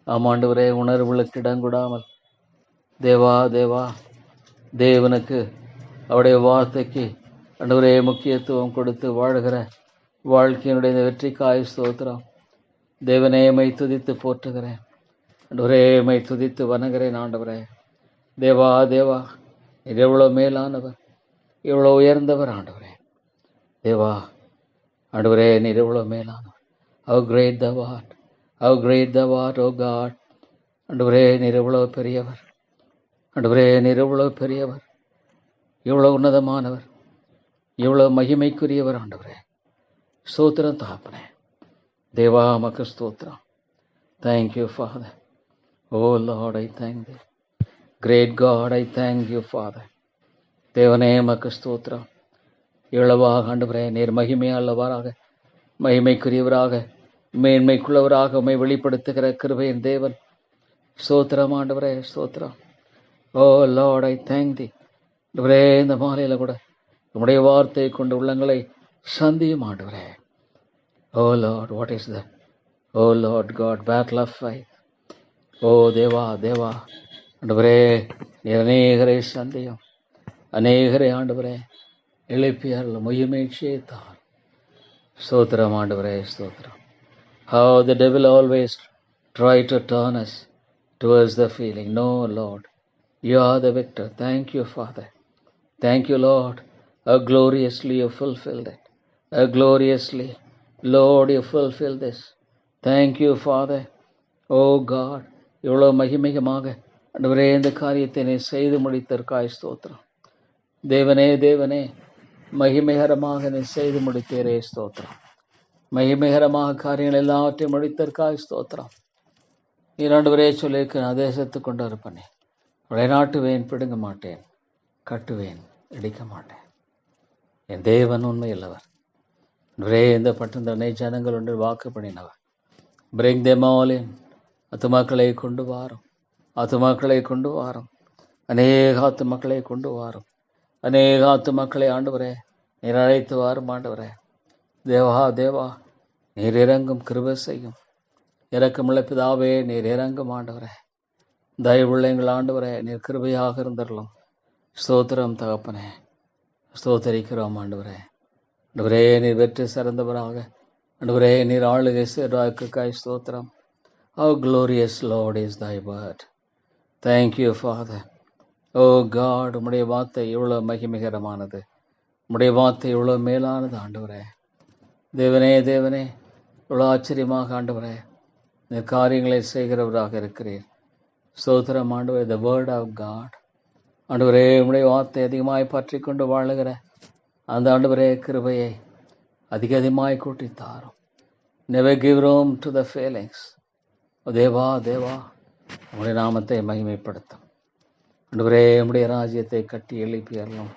ஆமாண்டவரே உணர்வுகளுக்கு இடங்கூடாமல் தேவா தேவா தேவனுக்கு அவருடைய வார்த்தைக்கு ஆண்டவரே முக்கியத்துவம் கொடுத்து வாழ்கிற வாழ்க்கையினுடைய இந்த வெற்றிக்காய் ஸ்தோத்திரம். தேவனே மை துதித்து போற்றுகிறேன். ஆண்டவரே மை துதித்து வணங்குகிறேன். ஆண்டவரே தேவா தேவா, இது எவ்வளோ மேலானவர், எவ்வளோ உயர்ந்தவர். ஆண்டவரே தேவா ஆண்டவரே நீர் எவ்வளோ மேலானவர். How great thou art, how great thou art, O God. ஆண்டவரே நீர் எவ்வளோ பெரியவர். ஆண்டவரே நீர் எவ்வளோ பெரியவர், எவ்வளோ உன்னதமானவர், எவ்வளோ மகிமைக்குரியவர். ஆண்டவரே ஸ்தோத்திரம் தகப்பனே. தேவா மக்கு ஸ்தோத்திரம். Thank you Father. O Lord, I thank you. Great God, I thank you Father. தேவனே மக்கு ஸ்தோத்திரம். எவ்வளவாக ஆண்டவரே நீர் மகிமையுள்ளவராக, மகிமைக்குரியவராக, மேன்மைக்குள்ளவராக உம்மை வெளிப்படுத்துகிற கிருபையின் தேவன். ஸ்தோத்திரம் ஆண்டவரே ஸ்தோத்திரம். ஓ லார்ட், ஐ தேங்க் தி. ஆண்டவரே இந்த மாலையில் கூட உம்முடைய வார்த்தையை கொண்டு உள்ளங்களை சந்தியும் ஆண்டவரே. O Lord, what is that? O Lord God, battle of faith. ஓ தேவா தேவா ஆண்டவரே நீர் அநேகரை சந்தியும், அநேகரை ஆண்டவரே எழுப்பியார்கள் முயற்சியைத்தார். ஸ்தோத்திரம் ஆண்டவரே ஸ்தோத்திரம். How the devil always try to turn us towards the feeling. No, Lord, you are the victor. Thank you, Father. Thank you, Lord. How gloriously you fulfilled it. How gloriously, Lord, you fulfilled this. Thank you, Father. Oh God, எவ்வளோ மகிமைகமாக ஆண்டவரே இந்த காரியத்தை நீ செய்து முடித்தற்காய் ஸ்தோத்திரம். தேவனே தேவனே, மகிமைகரமாக நீ செய்து முடித்தீரே ஸ்தோத்திரம். மகிமைகரமாக காரியங்கள் எல்லாவற்றையும் முடித்தற்காய் ஸ்தோத்திரம். ஆண்டவரே சொல்லியிருக்க நான் தேசத்துக்கு கொண்டு வரப்பண்ணி நாட்டுவேன், பிடுங்க மாட்டேன், கட்டுவேன், இடிக்க மாட்டேன். என் தேவன் உண்மை இல்லவர். ஒரே இந்த பட்டந்தனை ஜனங்கள் ஒன்று வாக்கு பண்ணினவர். Bring them all in. ஆத்துமாக்களை கொண்டு வாரும், ஆத்துமாக்களை கொண்டு வாரும், அநேக ஆத்துமாக்களை கொண்டு வாரும், அநேக ஆத்துமாக்களை ஆண்டவரே நீர் அழைத்து வாரும். ஆண்டவரே தேவா தேவா நீர் இறங்கும், கிருபை செய்யும். இறக்கமுள்ள பிதாவே நீர் இறங்கும். ஆண்டவரே தயவுள்ள எங்கள் ஆண்டவரே நீர் கிருபையாக இருந்தரலும். ஸ்தோத்திரம் தகப்பனே, ஸ்தோத்தரிக்கிறோம். ஆண்டவரே ஆண்டவரே நீர் வெற்றி சிறந்தவராக, ஆண்டவரே நீர் ஆளுகை செய்வாய் ஸ்தோத்திரம். How glorious, Lord, is thy word. Thank you, Father. Oh God, உம்முடைய வார்த்தை எவ்வளோ மகிமைகரமானது, உம்முடைய வார்த்தை எவ்வளோ மேலானது. ஆண்டவரே தேவனே தேவனே, எவ்வளோ ஆச்சரியமாக ஆண்டவரே இந்த காரியங்களை செய்கிறவராக இருக்கிறீர். ஸ்தோத்திரம் ஆண்டவரே. The word of God. ஆண்டவரே உம்முடைய வார்த்தை அதிகமாய் பற்றி கொண்டு வாழுகிற அந்த ஆண்டவரே கிருபையை அதிகமாய் கூட்டி தாரும். Never give room to the failings. Deva Deva உம்முடைய நாமத்தை மகிமைப்படுத்தும். ஆண்டவரே உம்முடைய ராஜ்யத்தை கட்டி எழுப்பியறலும்.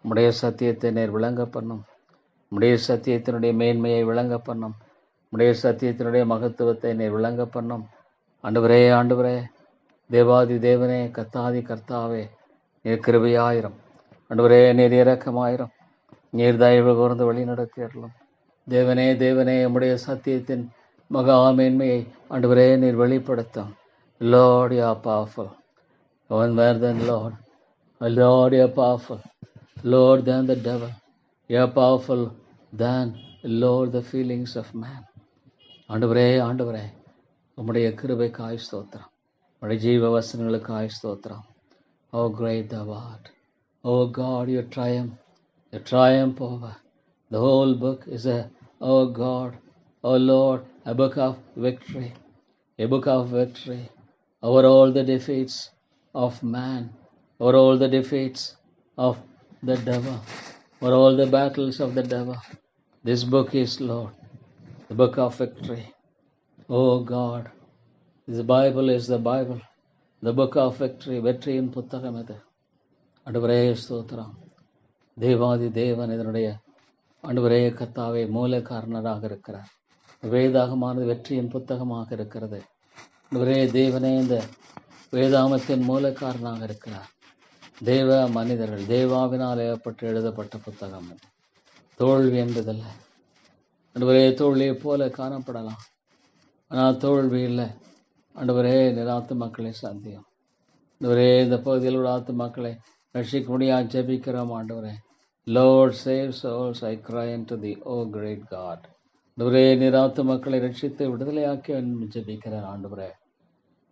உம்முடைய சத்தியத்தை நேர் விளங்க பண்ணும். உம்முடைய சத்தியத்தினுடைய மேன்மையை விளங்க பண்ணும். உடைய சத்தியத்தினுடைய மகத்துவத்தை நீர் விளங்க பண்ணும். ஆண்டவரே, ஆண்டவரே, தேவாதி தேவனே, கர்த்தாதி கர்த்தாவே, நீர் கிருபையாயிரம். ஆண்டவரே, நீர் இரக்கமாயிரம். நீர் தயவு கூர்ந்து வழி நடத்தியறலும். தேவனே, தேவனே, உம்முடைய சத்தியத்தின் மகா மேன்மையை ஆண்டவரே நீர் வெளிப்படுத்தும். Lord, you are powerful. One more than Lord. Lord, you are powerful. Lord, than the devil. You are powerful than, Lord, the feelings of man. ஆண்டவரே, ஆண்டவரே, உம்முடைய கிருபைக்காய் ஸ்தோத்திரம். உம்முடைய ஜீவ வசனங்களுக்காய் ஸ்தோத்திரம். Oh, great thou art. Oh God, your triumph over. The whole book is oh God, oh Lord, a book of victory. A book of victory over all the defeats of man, over all the defeats of the devil, over all the battles of the devil. This book is, Lord, the book of victory. Oh God, this Bible is the Bible, the book of victory. வெற்றியின் புத்தகம் இது. ஆண்டவரே ஸ்தோத்திரம். தேவாதி தேவன் இதனுடைய ஆண்டவரே கர்த்தாவே மூல காரணராக இருக்கிறார். வேதாகமானது வெற்றியின் புத்தகமாக இருக்கிறது. ஆண்டவரே தேவனே இந்த வேதாகமத்தின் மூலக்காரனாக இருக்கிறார். தேவ மனிதர்கள் தேவாவினால் ஏற்பட்டு எழுதப்பட்ட புத்தகம். தோல்வி என்பதில்லை. ஆண்டவரே, தோல்வியை போல காணப்படலாம், ஆனால் தோல்வி இல்லை. ஆண்டவரே, நிராத்து மக்களை சந்தியும். ஆண்டவரே, இந்த பகுதியில் உள்ள ஆத்து மக்களை ரட்சிக்க முடியாது ஜெபிக்கிறோம். ஆண்டவரே, Lord, save souls, I cry unto thee, O great God. ஆண்டவரே, நிராத்து மக்களை ரட்சித்து விடுதலையாக்கி ஜெபிக்கிறேன். ஆண்டவரே,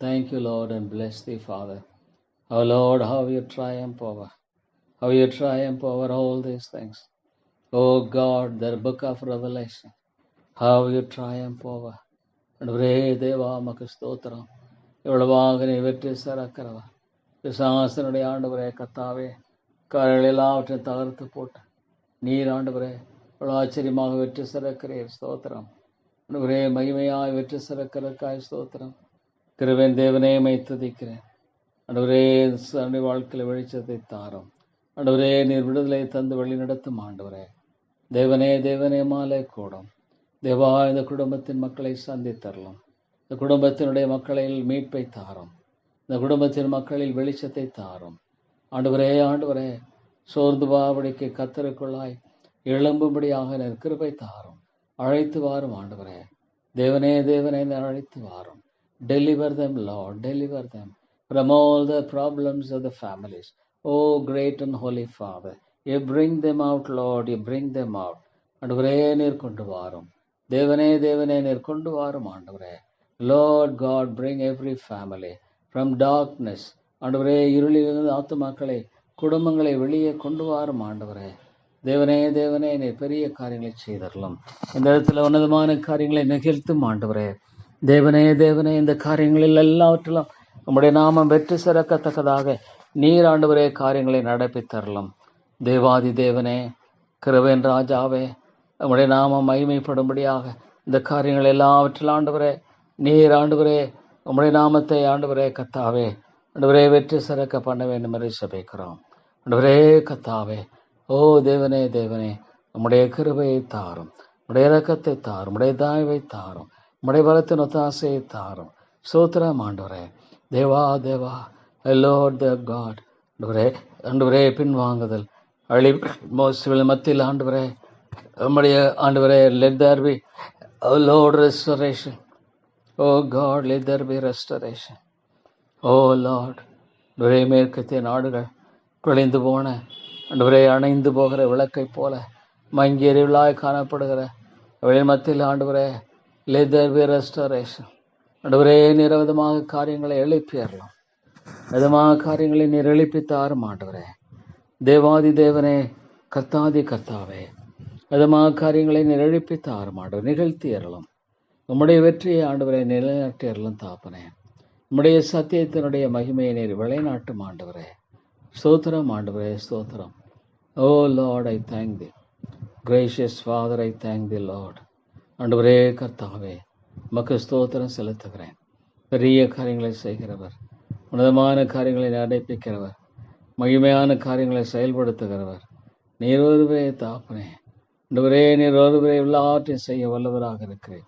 thank you, Lord, and bless thee, Father. Oh Lord, how you triumph over all these things. Oh God, the book of Revelation, how you triumph over. ஆண்டவரே தேவா, மக்கு ஸ்தோத்திரம். எவ்வளவாக நீ வெற்றி சிறக்கிறவர். பிசாசனுடைய ஆண்டவரே கர்த்தாவே, காரியங்கள் எல்லாவற்றையும் தகர்த்து போட்டு நீர் ஆண்டவரே எவ்வளோ ஆச்சரியமாக வெற்றி சிறக்கிறீர். ஸ்தோத்திரம். ஆண்டவரே, மகிமையாய் வெற்றி சிறக்கிறதுக்காய் ஸ்தோத்திரம். கிருபையின் தேவனே, மை துதிக்கிறேன். ஆண்டவரே, வாழ்க்கையில் வெளிச்சத்தை தாரும். ஆண்டவரே, நீர் விடுதலை தந்து வழி நடத்தும். ஆண்டவரே தேவனே, தேவனே, மாலை கூடும். தேவா, இந்த குடும்பத்தின் மக்களை சந்தித்தரலாம். இந்த குடும்பத்தினுடைய மக்களில் மீட்பை தாரும். இந்த குடும்பத்தின் மக்களில் வெளிச்சத்தை தாரும். ஆண்டவரே, ஆண்டவரே, சோர்ந்து வாபடிக்கு கத்தருக்குள்ளாய் எழும்பும்படியாக நீர் கிருபை தாரும். அழைத்து வாரும். ஆண்டவரே தேவனே, தேவனே, அழைத்து வாரும். Deliver them, Lord, deliver them from all the problems of the families. Oh, great and holy Father, you bring them out, Lord, you bring them out. ஆண்டவரே, நீர் கொண்டு வாரும். தேவனே, தேவனே, நீர் கொண்டு வாரும். ஆண்டவரே, Lord God, bring every family from darkness. ஆண்டவரே, இருளிலிருந்து ஆத்துமாக்களை குடும்பங்களை வெளியே கொண்டு வாரும். ஆண்டவரே தேவனே, தேவனே, நீர் பெரிய காரியங்களை செய்தரலாம். இந்த இடத்துல உன்னதமான காரியங்களை நிகழ்த்தும். ஆண்டவரே தேவனே, தேவனே, இந்த காரியங்களில் எல்லாவற்றிலும் நம்முடைய நாமம் வெற்றி சிறக்கத்தக்கதாக நீர் ஆண்டவரே காரியங்களை நடப்பித்தரலாம். தேவாதி தேவனே, கிருபையின் ராஜாவே, நம்முடைய நாமம் மகிமைப்படும்படியாக இந்த காரியங்கள் எல்லாவற்றில் ஆண்டவரே நீர் ஆண்டவரே நம்முடைய நாமத்தை ஆண்டவரே கர்த்தாவே ஆண்டவரே வெற்றி சிறக்க பண்ண வேண்டும் என்று சபிக்கிறோம். ஆண்டவரே கர்த்தாவே, ஓ தேவனே, தேவனே, நம்முடைய கிருபையை தாரும், நம்முடைய இரக்கத்தை தாரும், நம்முடைய தயவை தாரும், நம்முடைய பலத்தின் ஒத்தாசையை தாரும். ஸ்தோத்திரம். ஆண்டவரே தேவா, தேவா, Lord the God, ஆண்டவரே பின்வாங்குதல் அழிவு மத்தியில் ஆண்டவரே நம்முடைய ஆண்டவரே let there be, oh Lord, restoration. Oh God, let there be restoration. Oh Lord, ஆண்டவரே மேற்கத்திய நாடுகள் குறைந்து போன ஆண்டவரே அணைந்து போகிற விளக்கை போல மங்கி எரிவிழாய் காணப்படுகிற அவளின் மத்தியில் ஆண்டவரே let there be restoration. ஆண்டவரே நிரவதமாக காரியங்களை எழுப்பியறலாம். விதமாக காரியங்களை நீர் எழுப்பித்தாரும். ஆண்டவரே தேவாதி தேவனே, கர்த்தாதி கர்த்தாவே, விதமாக காரியங்களை நீர் எழுப்பித்தாரும். ஆண்டவர் நிகழ்த்தியறலாம். உம்முடைய வெற்றியை ஆண்டவரை நிலைநாட்டியறலாம். தாப்பனே, உம்முடைய சத்தியத்தினுடைய மகிமையை நீர் விளைநாட்டும். ஆண்டவரே ஸ்தோத்திரம். ஆண்டவரே ஸ்தோத்திரம். O Lord, I thank the gracious Father, I thank the Lord. ஆண்டவரே கர்த்தாவே, உமக்கு ஸ்தோத்திரம் செலுத்துகிறேன். பெரிய காரியங்களை செய்கிறவர், உன்னதமான காரியங்களை நடப்பிக்கிறவர், மகிமையான காரியங்களை செயல்படுத்துகிறவர் நீர் ஒருவரே தாப்பனே. ஆண்டவரே, நீர் ஒருவரே எல்லாவற்றையும் செய்ய வல்லவராக இருக்கிறேன்.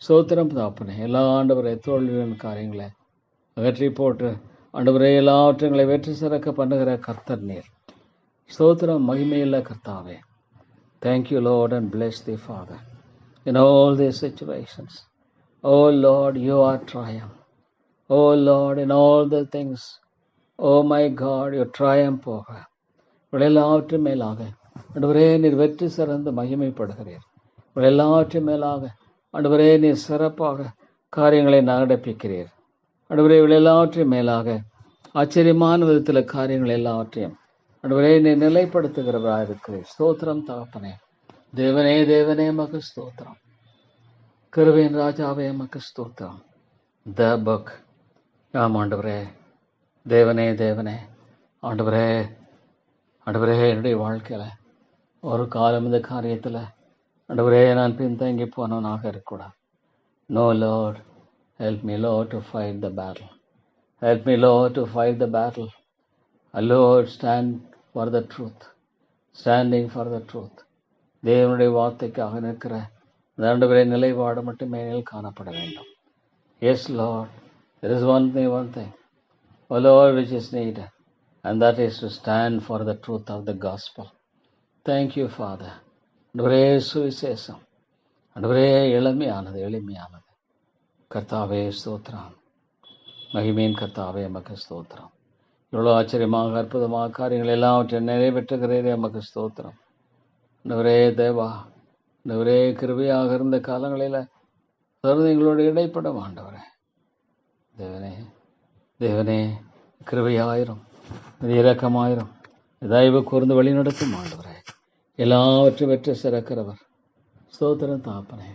ஸ்தோத்திரம் தாப்பனே. எல்லா ஆண்டவரே தோல்வியின் காரியங்களை அகற்றி போட்டு ஆண்டவரே எல்லாவற்றங்களை வெற்றி சிறக்க பண்ணுகிற கர்த்தர் நீர். ஸ்தோத்திரம் மகிமையுள்ள கர்த்தாவே. Thank you, Lord, and bless thee, Father, in all these situations. Oh Lord, you are triumph. Oh Lord, in all the things. Oh my God, you triumph over. எல்லாவற்றும் மேலாக ஆண்டவரே நீர் வெற்றி சிறந்து மகிமைப்படுகிறீர். எல்லாவற்றும் மேலாக ஆண்டவரே நீர் சிறப்பாக காரியங்களை நடப்பிக்கிறீர். ஆண்டவரே எல்லாவற்றையும் மேலாக ஆச்சரியமான விதத்தில் காரியங்கள் எல்லாவற்றையும் ஆண்டவரே நீர் நிலைப்படுத்துகிறவராக இருக்கிறீர். ஸ்தோத்திரம் தகப்பனே. தேவனே தேவனே மக்கு ஸ்தோத்திரம். கிருபையின் ராஜாவே மக்கு ஸ்தோத்திரம். The book. ஆம் ஆண்டவரே. தேவனே தேவனே ஆண்டவரே. ஆண்டவரே என்னுடைய வாழ்க்கையில் ஒரு காலம் இந்த காரியத்தில் ஆண்டவரே நான் பின்தங்கி போனவனாக இருக்கக்கூடாது. No Lord, help me Lord to fight the battle. Help me Lord to fight the battle. Lord, stand for the truth. Standing for the truth. தேவனுடைய வார்த்தைக்காக நிற்கிற ஆண்டவரே நிலைப்பாடு மட்டுமே காணப்பட வேண்டும். Yes Lord, there is one thing, O Lord, which is needed, and that is to stand for the truth of the gospel. Thank you, Father. ஆண்டவரே சுவிசேஷம் ஆண்டவரே எளிமையானது. கர்த்தாவே ஸ்தோத்திரம். மகிமையின் கர்த்தாவே எமக்கு ஸ்தோத்திரம். இவ்வளோ ஆச்சரியமாக அற்புதமாக காரியங்கள் எல்லாவற்றையும் நிறைவேற்றுகிறதே எமக்கு ஸ்தோத்திரம். ஆண்டவரே தேவா, ஆண்டவரே கிருபையாக இருந்த காலங்களில் தொடர்ந்து எங்களோடு இடைப்படும் ஆண்டவரே. தேவனே தேவனே கிருபையாயிரும், இரக்கமாயிரும், தயவு கூர்ந்து வழி நடத்தும் ஆண்டவரே. எல்லாவற்றையும் வெற்றி சிறக்கிறவர். ஸ்தோத்திரம் தாப்பனே.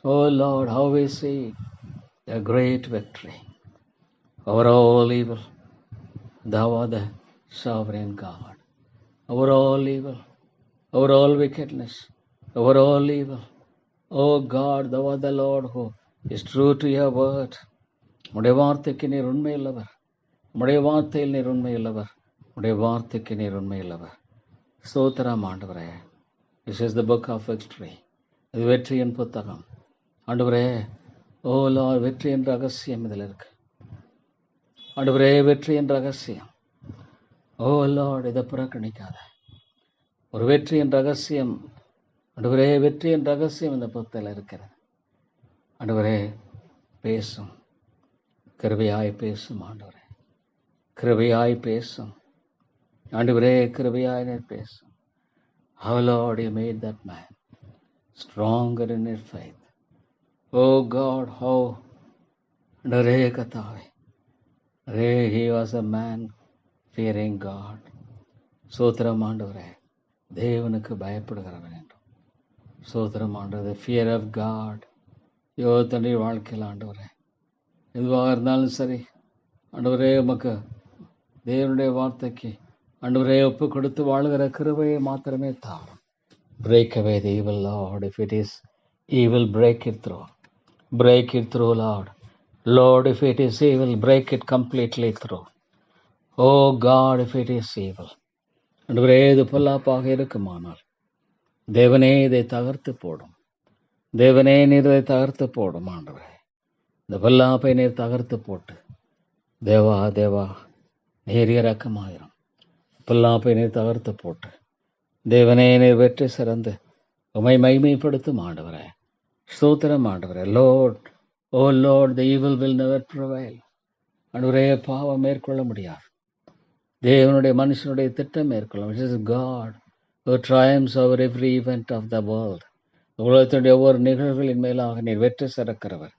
Oh Lord, how we see a great victory over all evil. Thou art the sovereign God. Over all evil, over all wickedness, over all evil. Oh God, thou art the Lord who is true to your word. உடைய வார்த்தைக்கு நீர் உண்மையுள்ளவர். உடைய வார்த்தையில் நீர் உண்மையுள்ளவர். உடைய வார்த்தைக்கு நீர் உண்மையுள்ளவர். ஸ்தோத்திரம் ஆண்டவரே. This is the book of victory. இது வெற்றியின் புத்தகம் ஆண்டவரே. ஓ லார்ட், வெற்றியின் ரகசியம் இதில் இருக்கு ஆண்டவரே. வெற்றியின் ரகசியம். ஓ லார்ட், இதை புறக்கணிக்காத. ஒரு வெற்றியின் ரகசியம் ஆண்டவரே, வெற்றியின் ரகசியம் இந்த புத்தகத்தில் இருக்கிறது ஆண்டவரே. பேசும், கிருபையாய் பேசும் ஆண்டவரே. கிருபையாய் பேசும் ஆண்டவரே. கிருபையாய் பேசும். How Lord, you made that man stronger in his faith. Oh God, how ஆண்டவரே கர்த்தாவே, he was a man fearing God. சோத்திரம் ஆண்டவரே, தேவனுக்கு பயப்படுகிறவன் என்றும். சோத்திரம் ஆண்டவரே, fear of God. தன்னுடைய வாழ்க்கையில் ஆண்டவரே எதுவாக இருந்தாலும் சரி ஆண்டவரே, உமக்கு தேவனுடைய வார்த்தைக்கு ஆண்டவரே ஒப்பு கொடுத்து வாழுகிற கிருபையை மாத்திரமே தாரும். Break away the evil, Lord. If it is evil, break it through. Break it through, Lord. Lord, if it is evil, break it completely through. Oh God, if it is evil. ஆண்டவரே, இது பொல்லாப்பாக இருக்குமானால் தேவனே இதை தகர்த்து போடும். தேவனே நீர் இதை தகர்த்து போடும் ஆண்டவரே. இந்த பொல்லாப்பை நீர் தகர்த்து போட்டு தேவா தேவா நீர் இரக்கமாயிரும். பொல்லாப்பை நீர் தகர்த்து போட்டு தேவனே நீர் வெற்றி சிறந்து உமை மகிமைப்படுத்தும் ஆண்டவரே. ஸ்தோத்திரம் ஆண்டவரே. Lord, O Lord, the evil will never prevail. ஆண்டவரே, பாவம் மேற்கொள்ள முடியாது. தேவனுடைய மனுஷனுடைய திட்டம் மேற்கொள்ளும். It is God who triumphs over every event of the world. உலகத்தினுடைய ஒவ்வொரு நிகழ்வுகளின் மேலாக நீர் வெற்றி சிறக்கிறவர்.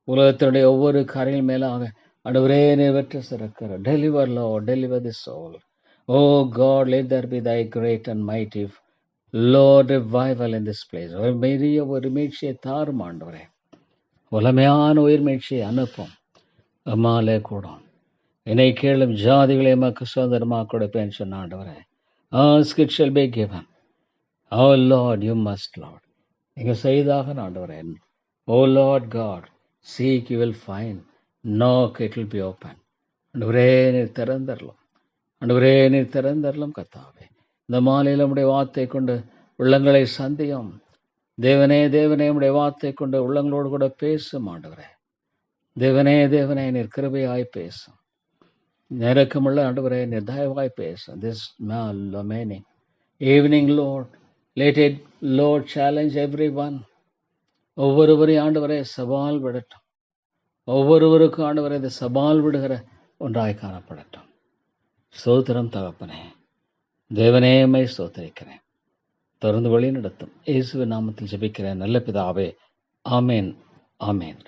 உலகத்தினுடைய ஒவ்வொரு காரியங்கள் மேலாக ஆண்டவரே நீர் வெற்றி சிறக்கிறவர். Deliver Lord, deliver the soul. Oh God, let there be thy great and mighty Lord revival in this place. ஒரு பெரிய ஒரு மீட்சியை தாரும் ஆண்டவரே. வல்லமையான உயிர் மீட்சியை அனுப்பும். அம்மாலே கூடும். என்னை கேளும் ஜாதிகளை எமக்கு சுதந்திரமாக கொடுப்பேன் சொன்ன ஆண்டவரே. Ask it shall be given. Oh Lord, you must, Lord. நீங்கள் செய்தாக ஆண்டவரே. Oh Lord God, seek you will find. Knock, it will be open. ஆண்டவரே நீர் திறந்தரலும். ஆண்டவரே நீர் திறந்தரலும் கர்த்தாவே. இந்த மாலையில் நம்முடைய வார்த்தை கொண்டு உள்ளங்களை சந்தியும். தேவனே தேவனே உம்முடைய வார்த்தை கொண்ட உள்ளங்களோடு கூட பேசும் ஆண்டவரே. தேவனே தேவனே நீர் கிருபையாய் பேசும். நெருக்கமுள்ள ஆண்டவரே நீர் தயவாய் பேசும். This remaining evening, Lord, let it, Lord, challenge everyone. ஒவ்வொருவரையும் ஆண்டவரே சவால் விடட்டும். ஒவ்வொருவருக்கும் ஆண்டவரே இந்த சவால் விடுகிற ஒன்றாய் காணப்படட்டும். ஸ்தோத்திரம் தகப்பனே. தேவனே உம்மை ஸ்தோத்திரிக்கிறேன். தொடர்ந்து வழி நடத்தும் இயேசுவின் நாமத்தில் ஜெபிக்கிறேன் நல்ல பிதாவே. ஆமேன், ஆமேன்.